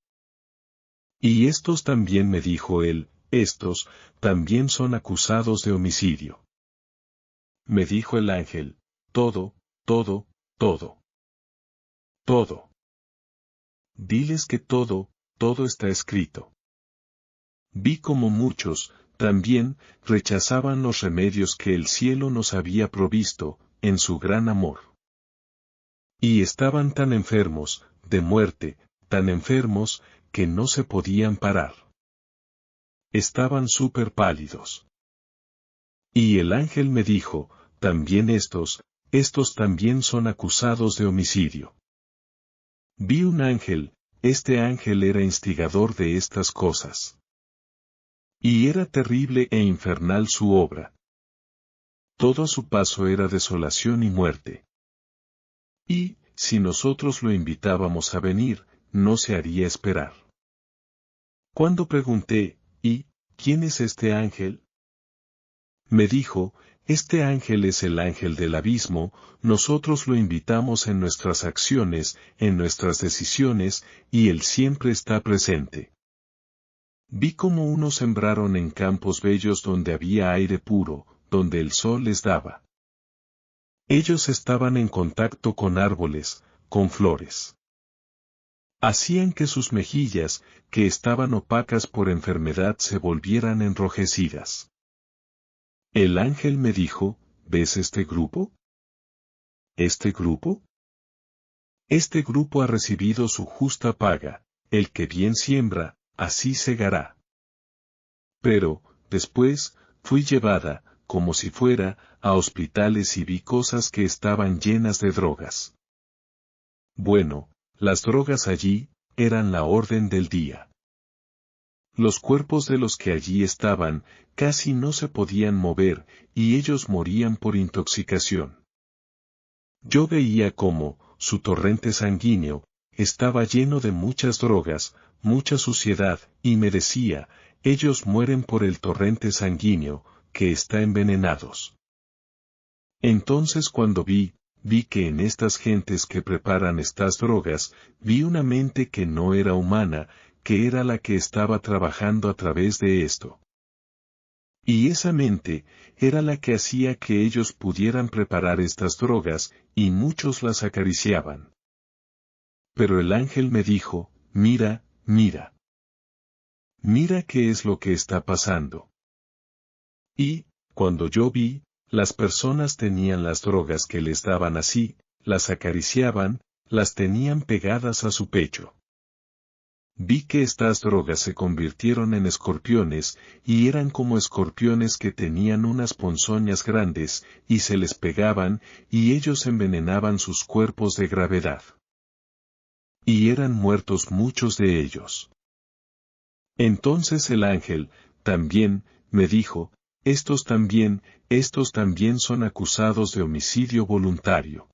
Y estos también me dijo él, estos, también son acusados de homicidio. Me dijo el ángel, todo. Diles que todo está escrito. Vi como muchos, también, rechazaban los remedios que el cielo nos había provisto, en su gran amor. Y estaban tan enfermos, de muerte, tan enfermos, que no se podían parar. Estaban súper pálidos. Y el ángel me dijo, también estos también son acusados de homicidio. Vi un ángel, este ángel era instigador de estas cosas. Y era terrible e infernal su obra. Todo a su paso era desolación y muerte. Y, si nosotros lo invitábamos a venir, no se haría esperar. Cuando pregunté, ¿y quién es este ángel? Me dijo, este ángel es el ángel del abismo, nosotros lo invitamos en nuestras acciones, en nuestras decisiones, y él siempre está presente. Vi cómo unos sembraron en campos bellos donde había aire puro, donde el sol les daba. Ellos estaban en contacto con árboles, con flores. Hacían que sus mejillas, que estaban opacas por enfermedad, se volvieran enrojecidas. El ángel me dijo, ¿ves este grupo? ¿Este grupo? Este grupo ha recibido su justa paga, el que bien siembra, así segará. Pero, después, fui llevada, como si fuera, a hospitales y vi cosas que estaban llenas de drogas. Bueno, las drogas allí, eran la orden del día. Los cuerpos de los que allí estaban, casi no se podían mover, y ellos morían por intoxicación. Yo veía cómo, su torrente sanguíneo, estaba lleno de muchas drogas, mucha suciedad, y me decía, ellos mueren por el torrente sanguíneo, que está envenenados. Entonces cuando vi que en estas gentes que preparan estas drogas, vi una mente que no era humana, que era la que estaba trabajando a través de esto. Y esa mente, era la que hacía que ellos pudieran preparar estas drogas, y muchos las acariciaban. Pero el ángel me dijo, mira. Mira qué es lo que está pasando. Y, cuando yo vi, las personas tenían las drogas que les daban así, las acariciaban, las tenían pegadas a su pecho. Vi que estas drogas se convirtieron en escorpiones, y eran como escorpiones que tenían unas ponzoñas grandes, y se les pegaban, y ellos envenenaban sus cuerpos de gravedad. Y eran muertos muchos de ellos. Entonces el ángel, también, me dijo, estos también son acusados de homicidio voluntario.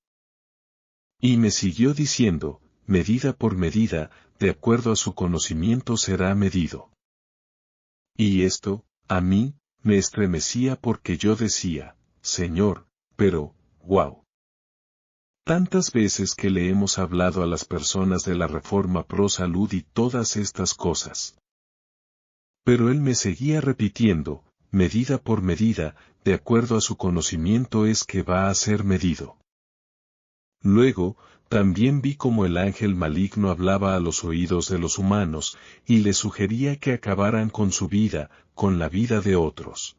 Y me siguió diciendo, medida por medida, de acuerdo a su conocimiento será medido. Y esto, a mí, me estremecía porque yo decía, Señor, pero, wow. Tantas veces que le hemos hablado a las personas de la Reforma Pro Salud y todas estas cosas. Pero él me seguía repitiendo, medida por medida, de acuerdo a su conocimiento es que va a ser medido. Luego, también vi cómo el ángel maligno hablaba a los oídos de los humanos, y les sugería que acabaran con su vida, con la vida de otros.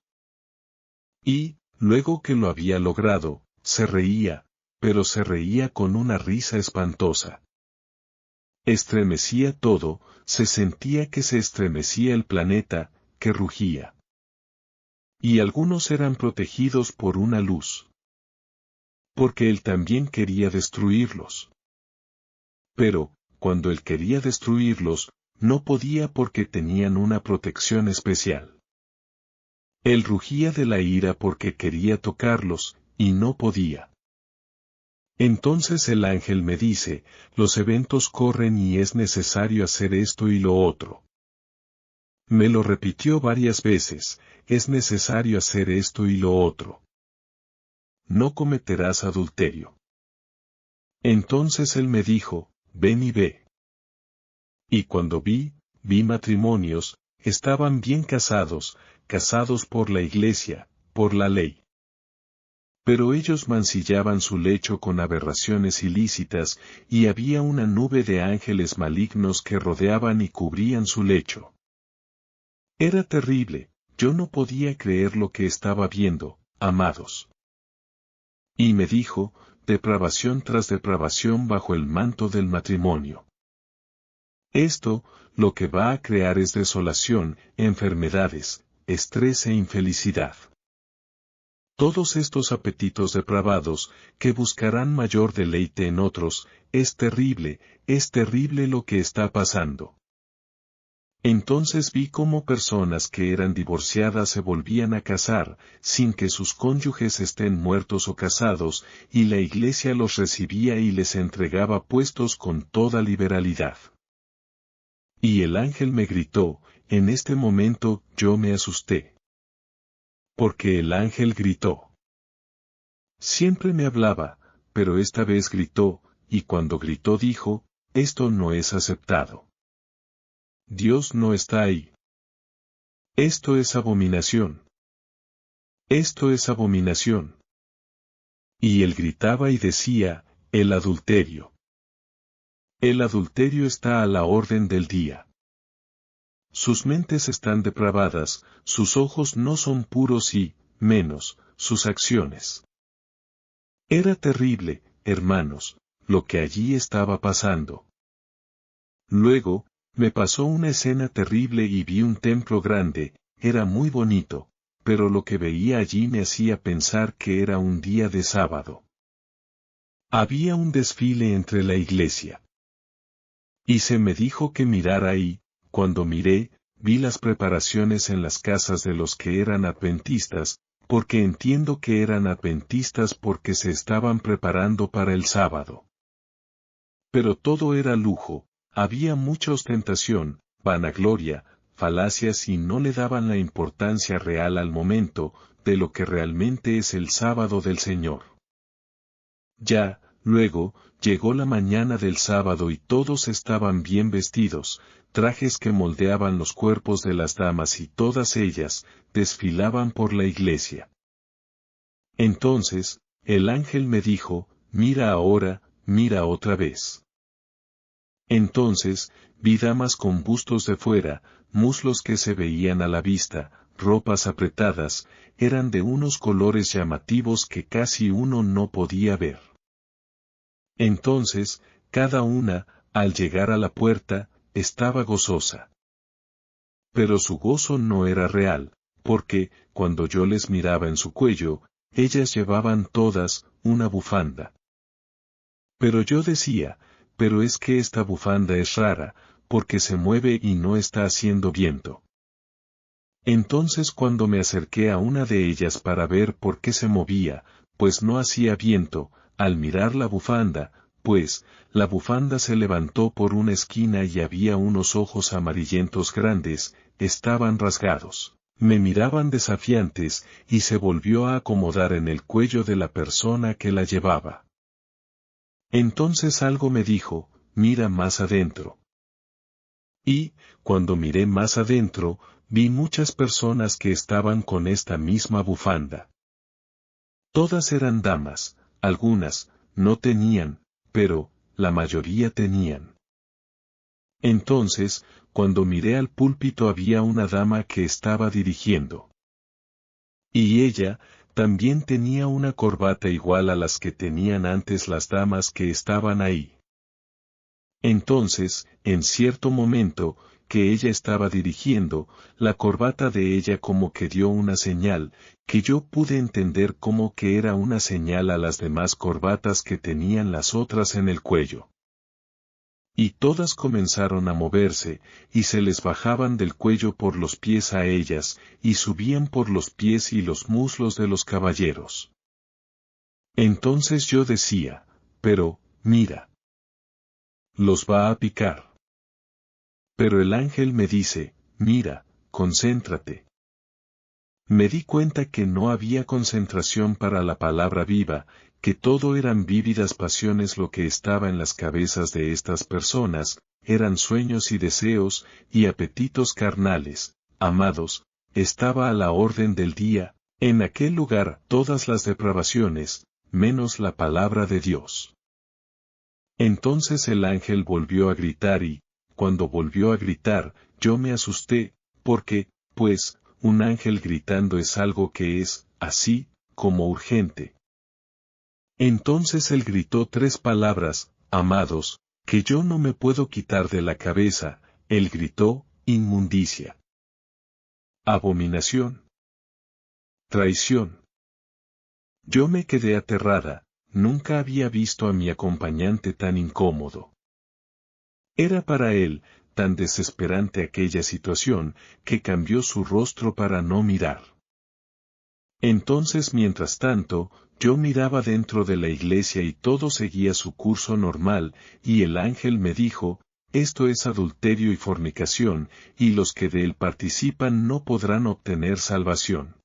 Y, luego que lo había logrado, se reía, pero se reía con una risa espantosa. Estremecía todo, se sentía que se estremecía el planeta, que rugía. Y algunos eran protegidos por una luz. Porque él también quería destruirlos. Pero, cuando él quería destruirlos, no podía porque tenían una protección especial. Él rugía de la ira porque quería tocarlos, y no podía. Entonces el ángel me dice, los eventos corren y es necesario hacer esto y lo otro. Me lo repitió varias veces, es necesario hacer esto y lo otro. No cometerás adulterio. Entonces él me dijo, ven y ve. Y cuando vi matrimonios, estaban bien casados, casados por la iglesia, por la ley. Pero ellos mancillaban su lecho con aberraciones ilícitas, y había una nube de ángeles malignos que rodeaban y cubrían su lecho. Era terrible, yo no podía creer lo que estaba viendo, amados. Y me dijo, depravación tras depravación bajo el manto del matrimonio. Esto, lo que va a crear es desolación, enfermedades, estrés e infelicidad. Todos estos apetitos depravados, que buscarán mayor deleite en otros, es terrible lo que está pasando. Entonces vi cómo personas que eran divorciadas se volvían a casar, sin que sus cónyuges estén muertos o casados, y la iglesia los recibía y les entregaba puestos con toda liberalidad. Y el ángel me gritó, en este momento yo me asusté. Porque el ángel gritó. Siempre me hablaba, pero esta vez gritó, y cuando gritó dijo, esto no es aceptado. Dios no está ahí. Esto es abominación. Esto es abominación. Y él gritaba y decía, el adulterio. El adulterio está a la orden del día. Sus mentes están depravadas, sus ojos no son puros y, menos, sus acciones. Era terrible, hermanos, lo que allí estaba pasando. Luego, me pasó una escena terrible y vi un templo grande, era muy bonito, pero lo que veía allí me hacía pensar que era un día de sábado. Había un desfile entre la iglesia. Y se me dijo que mirara ahí, cuando miré, vi las preparaciones en las casas de los que eran adventistas, porque entiendo que eran adventistas porque se estaban preparando para el sábado. Pero todo era lujo, había mucha ostentación, vanagloria, falacias y no le daban la importancia real al momento, de lo que realmente es el sábado del Señor. Ya, luego, llegó la mañana del sábado y todos estaban bien vestidos, trajes que moldeaban los cuerpos de las damas y todas ellas, desfilaban por la iglesia. Entonces, el ángel me dijo, mira ahora, mira otra vez. Entonces, vi damas con bustos de fuera, muslos que se veían a la vista, ropas apretadas, eran de unos colores llamativos que casi uno no podía ver. Entonces, cada una, al llegar a la puerta, estaba gozosa. Pero su gozo no era real, porque, cuando yo les miraba en su cuello, ellas llevaban todas, una bufanda. Pero yo decía, pero es que esta bufanda es rara, porque se mueve y no está haciendo viento. Entonces cuando me acerqué a una de ellas para ver por qué se movía, pues no hacía viento, al mirar la bufanda, pues, la bufanda se levantó por una esquina y había unos ojos amarillentos grandes, estaban rasgados, me miraban desafiantes, y se volvió a acomodar en el cuello de la persona que la llevaba. Entonces algo me dijo, mira más adentro. Y, cuando miré más adentro, vi muchas personas que estaban con esta misma bufanda. Todas eran damas, algunas, no tenían, pero, la mayoría tenían. Entonces, cuando miré al púlpito había una dama que estaba dirigiendo. Y ella, también tenía una corbata igual a las que tenían antes las damas que estaban ahí. Entonces, en cierto momento, que ella estaba dirigiendo, la corbata de ella como que dio una señal, que yo pude entender como que era una señal a las demás corbatas que tenían las otras en el cuello. Y todas comenzaron a moverse, y se les bajaban del cuello por los pies a ellas, y subían por los pies y los muslos de los caballeros. Entonces yo decía, pero, mira, los va a picar. Pero el ángel me dice, mira, concéntrate. Me di cuenta que no había concentración para la palabra viva, que todo eran vívidas pasiones lo que estaba en las cabezas de estas personas, eran sueños y deseos, y apetitos carnales, amados, estaba a la orden del día, en aquel lugar todas las depravaciones, menos la palabra de Dios. Entonces el ángel volvió a gritar y, cuando volvió a gritar, yo me asusté, porque, pues, un ángel gritando es algo que es, así, como urgente. Entonces él gritó 3 palabras, amados, que yo no me puedo quitar de la cabeza, él gritó, inmundicia. Abominación. Traición. Yo me quedé aterrada, nunca había visto a mi acompañante tan incómodo. Era para él, tan desesperante aquella situación, que cambió su rostro para no mirar. Entonces mientras tanto, yo miraba dentro de la iglesia y todo seguía su curso normal, y el ángel me dijo, esto es adulterio y fornicación, y los que de él participan no podrán obtener salvación.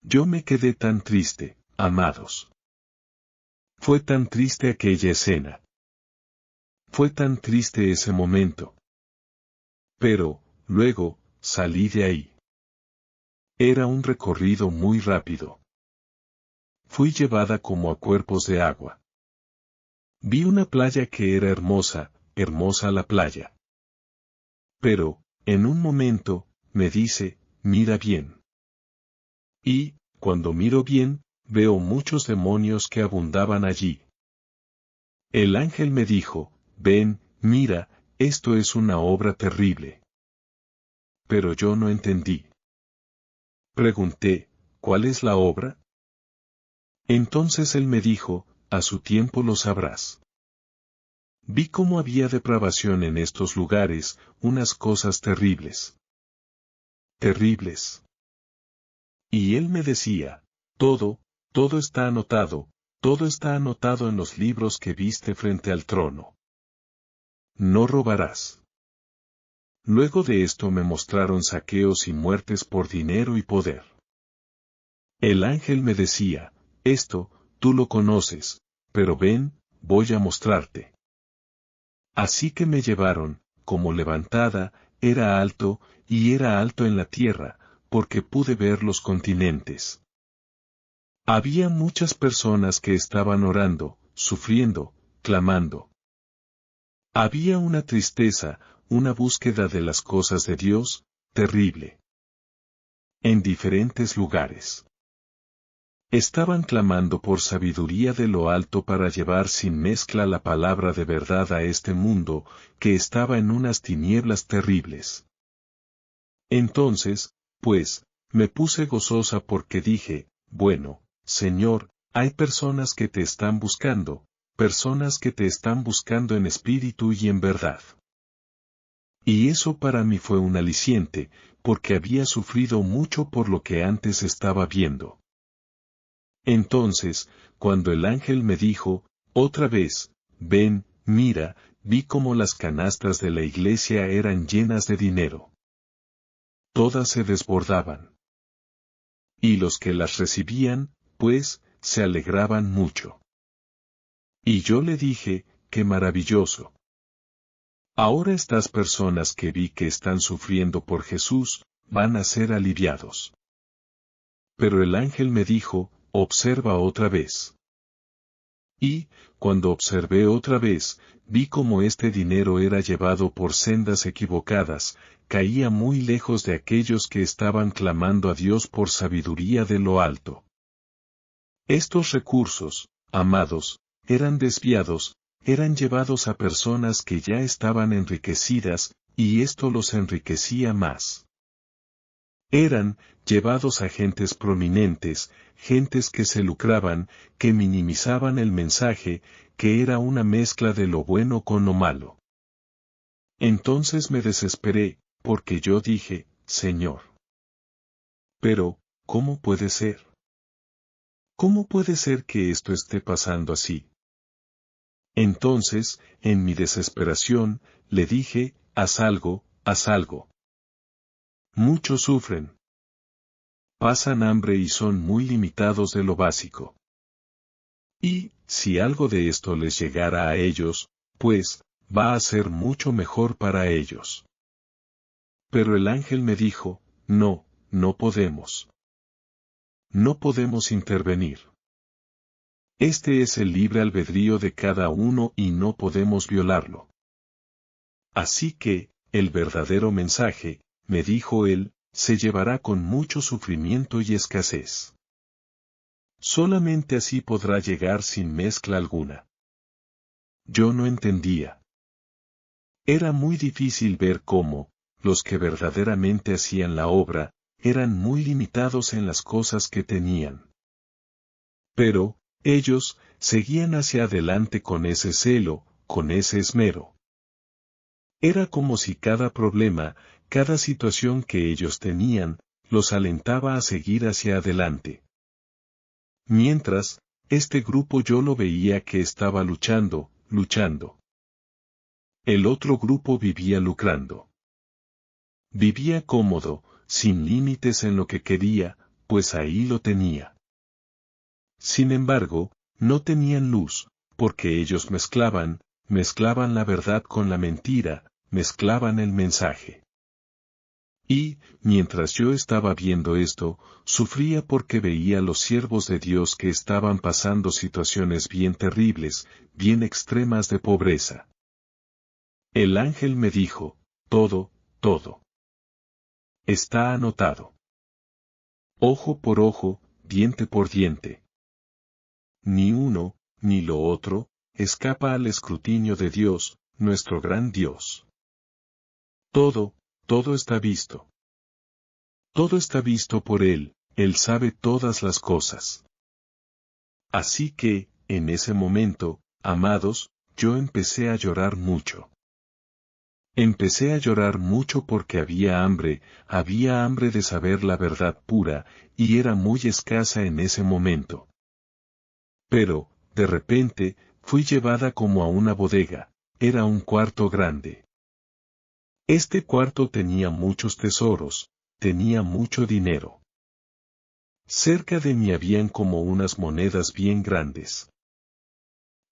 Yo me quedé tan triste, amados. Fue tan triste aquella escena. Fue tan triste ese momento. Pero, luego, salí de ahí. Era un recorrido muy rápido. Fui llevada como a cuerpos de agua. Vi una playa que era hermosa, hermosa la playa. Pero, en un momento, me dice, mira bien. Y, cuando miro bien, veo muchos demonios que abundaban allí. El ángel me dijo, ven, mira, esto es una obra terrible. Pero yo no entendí. Pregunté, ¿cuál es la obra? Entonces él me dijo, a su tiempo lo sabrás. Vi cómo había depravación en estos lugares, unas cosas terribles. Terribles. Y él me decía, todo está anotado en los libros que viste frente al trono. No robarás. Luego de esto me mostraron saqueos y muertes por dinero y poder. El ángel me decía, esto, tú lo conoces, pero ven, voy a mostrarte. Así que me llevaron, como levantada, era alto, y era alto en la tierra, porque pude ver los continentes. Había muchas personas que estaban orando, sufriendo, clamando. Había una tristeza, una búsqueda de las cosas de Dios, terrible. En diferentes lugares. Estaban clamando por sabiduría de lo alto para llevar sin mezcla la palabra de verdad a este mundo, que estaba en unas tinieblas terribles. Entonces, pues, me puse gozosa porque dije, bueno, Señor, hay personas que te están buscando, personas que te están buscando en espíritu y en verdad. Y eso para mí fue un aliciente, porque había sufrido mucho por lo que antes estaba viendo. Entonces, cuando el ángel me dijo, otra vez, ven, mira, vi cómo las canastas de la iglesia eran llenas de dinero. Todas se desbordaban. Y los que las recibían, pues, se alegraban mucho. Y yo le dije, qué maravilloso. Ahora estas personas que vi que están sufriendo por Jesús, van a ser aliviados. Pero el ángel me dijo, observa otra vez. Y, cuando observé otra vez, vi cómo este dinero era llevado por sendas equivocadas, caía muy lejos de aquellos que estaban clamando a Dios por sabiduría de lo alto. Estos recursos, amados, eran desviados, eran llevados a personas que ya estaban enriquecidas, y esto los enriquecía más. Eran llevados a gentes prominentes, gentes que se lucraban, que minimizaban el mensaje, que era una mezcla de lo bueno con lo malo. Entonces me desesperé, porque yo dije, Señor. Pero, ¿cómo puede ser? ¿Cómo puede ser que esto esté pasando así? Entonces, en mi desesperación, le dije, haz algo, haz algo. Muchos sufren. Pasan hambre y son muy limitados de lo básico. Y, si algo de esto les llegara a ellos, pues, va a ser mucho mejor para ellos. Pero el ángel me dijo, no, no podemos. No podemos intervenir. Este es el libre albedrío de cada uno y no podemos violarlo. Así que, el verdadero mensaje, me dijo él, se llevará con mucho sufrimiento y escasez. Solamente así podrá llegar sin mezcla alguna. Yo no entendía. Era muy difícil ver cómo, los que verdaderamente hacían la obra, eran muy limitados en las cosas que tenían. Pero, ellos, seguían hacia adelante con ese celo, con ese esmero. Era como si cada problema, cada situación que ellos tenían, los alentaba a seguir hacia adelante. Mientras, este grupo yo lo veía que estaba luchando, luchando. El otro grupo vivía lucrando. Vivía cómodo, sin límites en lo que quería, pues ahí lo tenía. Sin embargo, no tenían luz, porque ellos mezclaban la verdad con la mentira, mezclaban el mensaje. Y, mientras yo estaba viendo esto, sufría porque veía a los siervos de Dios que estaban pasando situaciones bien terribles, bien extremas de pobreza. El ángel me dijo, todo. Está anotado. Ojo por ojo, diente por diente. Ni uno, ni lo otro, escapa al escrutinio de Dios, nuestro gran Dios. Todo está visto. Todo está visto por Él, Él sabe todas las cosas. Así que, en ese momento, amados, yo empecé a llorar mucho. Empecé a llorar mucho porque había hambre de saber la verdad pura, y era muy escasa en ese momento. Pero, de repente, fui llevada como a una bodega, era un cuarto grande. Este cuarto tenía muchos tesoros, tenía mucho dinero. Cerca de mí habían como unas monedas bien grandes.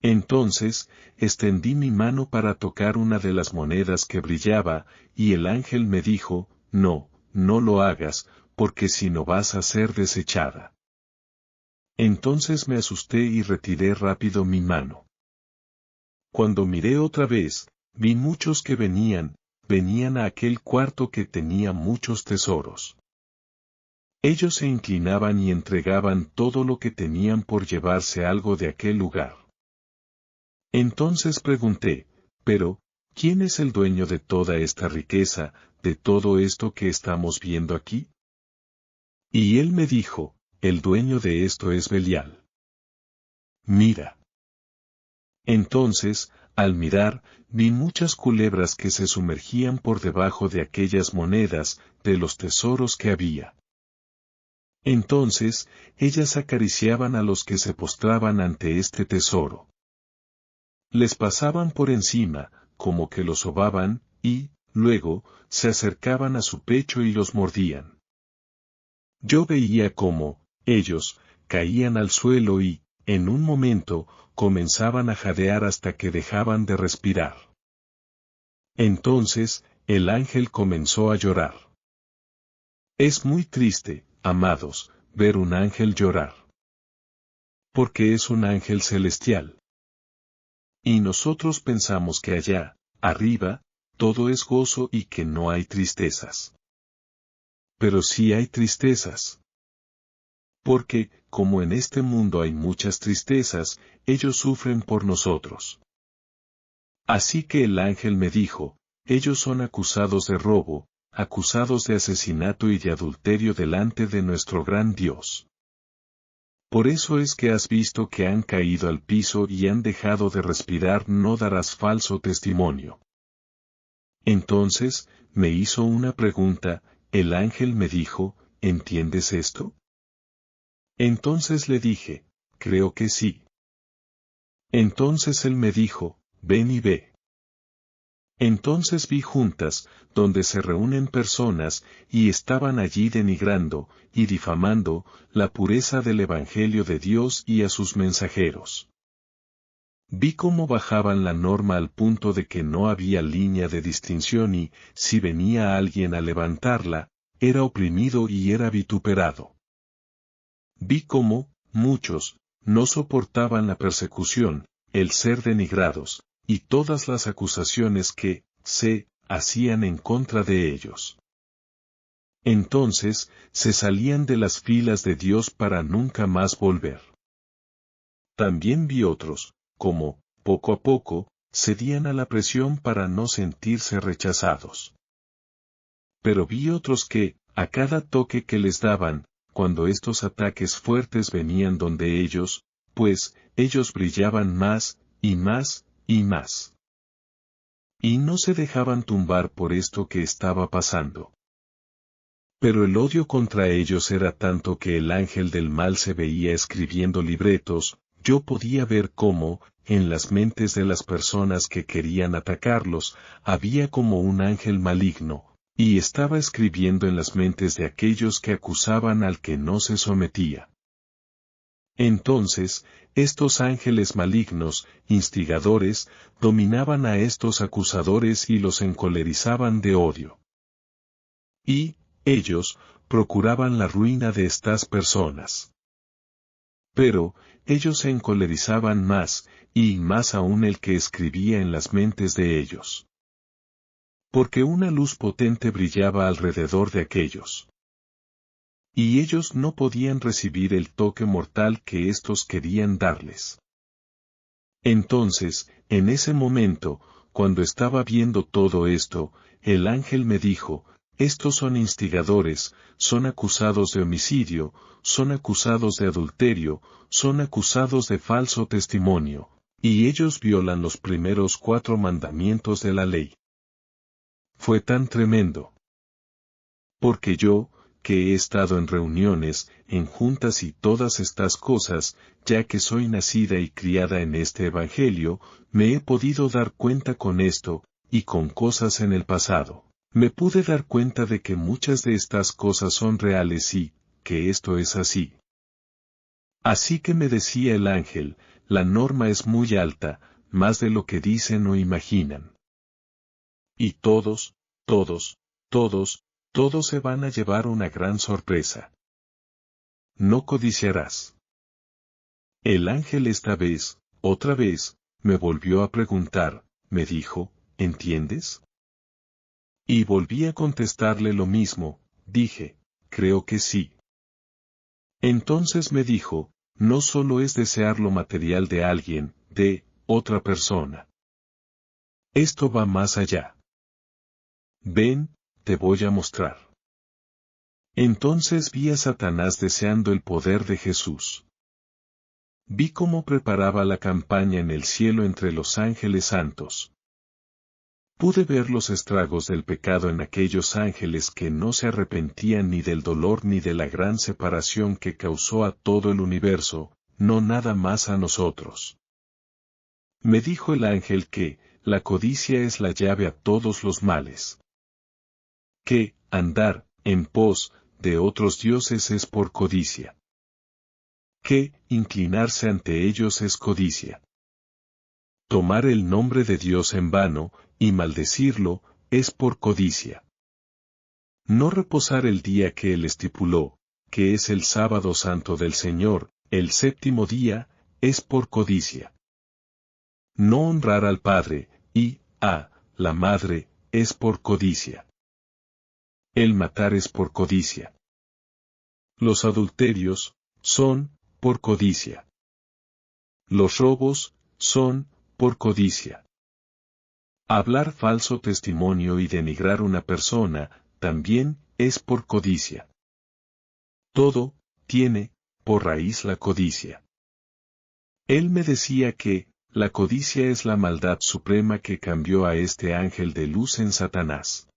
Entonces, extendí mi mano para tocar una de las monedas que brillaba, y el ángel me dijo, no lo hagas, porque si no vas a ser desechada. Entonces me asusté y retiré rápido mi mano. Cuando miré otra vez, vi muchos que venían a aquel cuarto que tenía muchos tesoros. Ellos se inclinaban y entregaban todo lo que tenían por llevarse algo de aquel lugar. Entonces pregunté, pero, ¿quién es el dueño de toda esta riqueza, de todo esto que estamos viendo aquí? Y él me dijo, el dueño de esto es Belial. Mira. Entonces, al mirar, vi muchas culebras que se sumergían por debajo de aquellas monedas, de los tesoros que había. Entonces, ellas acariciaban a los que se postraban ante este tesoro. Les pasaban por encima, como que los sobaban, y, luego, se acercaban a su pecho y los mordían. Yo veía cómo, ellos, caían al suelo y, en un momento, comenzaban a jadear hasta que dejaban de respirar. Entonces, el ángel comenzó a llorar. Es muy triste, amados, ver un ángel llorar. Porque es un ángel celestial. Y nosotros pensamos que allá, arriba, todo es gozo y que no hay tristezas. Pero sí hay tristezas. Porque, como en este mundo hay muchas tristezas, ellos sufren por nosotros. Así que el ángel me dijo, ellos son acusados de robo, acusados de asesinato y de adulterio delante de nuestro gran Dios. Por eso es que has visto que han caído al piso y han dejado de respirar, no darás falso testimonio. Entonces, me hizo una pregunta, el ángel me dijo, ¿entiendes esto? Entonces le dije, creo que sí. Entonces él me dijo, ven y ve. Entonces vi juntas, donde se reúnen personas, y estaban allí denigrando, y difamando, la pureza del Evangelio de Dios y a sus mensajeros. Vi cómo bajaban la norma al punto de que no había línea de distinción y, si venía alguien a levantarla, era oprimido y era vituperado. Vi cómo, muchos, no soportaban la persecución, el ser denigrados, y todas las acusaciones que, se, hacían en contra de ellos. Entonces, se salían de las filas de Dios para nunca más volver. También vi otros, como, poco a poco, cedían a la presión para no sentirse rechazados. Pero vi otros que, a cada toque que les daban, cuando estos ataques fuertes venían donde ellos, pues, ellos brillaban más, y más, y más. Y no se dejaban tumbar por esto que estaba pasando. Pero el odio contra ellos era tanto que el ángel del mal se veía escribiendo libretos, yo podía ver cómo, en las mentes de las personas que querían atacarlos, había como un ángel maligno, y estaba escribiendo en las mentes de aquellos que acusaban al que no se sometía. Entonces, estos ángeles malignos, instigadores, dominaban a estos acusadores y los encolerizaban de odio. Y, ellos, procuraban la ruina de estas personas. Pero, ellos se encolerizaban más, y más aún el que escribía en las mentes de ellos. Porque una luz potente brillaba alrededor de aquellos. Y ellos no podían recibir el toque mortal que éstos querían darles. Entonces, en ese momento, cuando estaba viendo todo esto, el ángel me dijo, estos son instigadores, son acusados de homicidio, son acusados de adulterio, son acusados de falso testimonio, y ellos violan los primeros 4 mandamientos de la ley. Fue tan tremendo. Porque yo, que he estado en reuniones, en juntas y todas estas cosas, ya que soy nacida y criada en este Evangelio, me he podido dar cuenta con esto, y con cosas en el pasado. Me pude dar cuenta de que muchas de estas cosas son reales y, que esto es así. Así que me decía el ángel, la norma es muy alta, más de lo que dicen o imaginan. Y todos, todos se van a llevar una gran sorpresa. No codiciarás. El ángel esta vez, otra vez, me volvió a preguntar, me dijo, ¿entiendes? Y volví a contestarle lo mismo, dije, creo que sí. Entonces me dijo, no solo es desear lo material de alguien, de otra persona. Esto va más allá. Ven, te voy a mostrar. Entonces vi a Satanás deseando el poder de Jesús. Vi cómo preparaba la campaña en el cielo entre los ángeles santos. Pude ver los estragos del pecado en aquellos ángeles que no se arrepentían ni del dolor ni de la gran separación que causó a todo el universo, no nada más a nosotros. Me dijo el ángel que, la codicia es la llave a todos los males. Que, andar, en pos, de otros dioses es por codicia. Que, inclinarse ante ellos es codicia. Tomar el nombre de Dios en vano, y maldecirlo, es por codicia. No reposar el día que Él estipuló, que es el sábado santo del Señor, el séptimo día, es por codicia. No honrar al padre, y, la madre, es por codicia. El matar es por codicia. Los adulterios, son, por codicia. Los robos, son, por codicia. Hablar falso testimonio y denigrar una persona, también, es por codicia. Todo, tiene, por raíz la codicia. Él me decía que, la codicia es la maldad suprema que cambió a este ángel de luz en Satanás.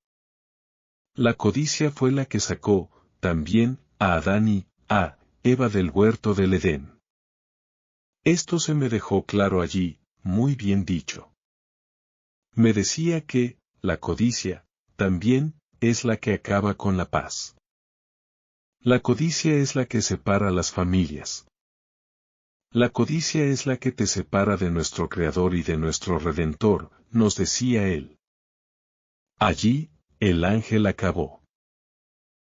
La codicia fue la que sacó, también, a Adán y, a Eva del huerto del Edén. Esto se me dejó claro allí, muy bien dicho. Me decía que, la codicia, también, es la que acaba con la paz. La codicia es la que separa las familias. La codicia es la que te separa de nuestro Creador y de nuestro Redentor, nos decía él. Allí, el ángel acabó.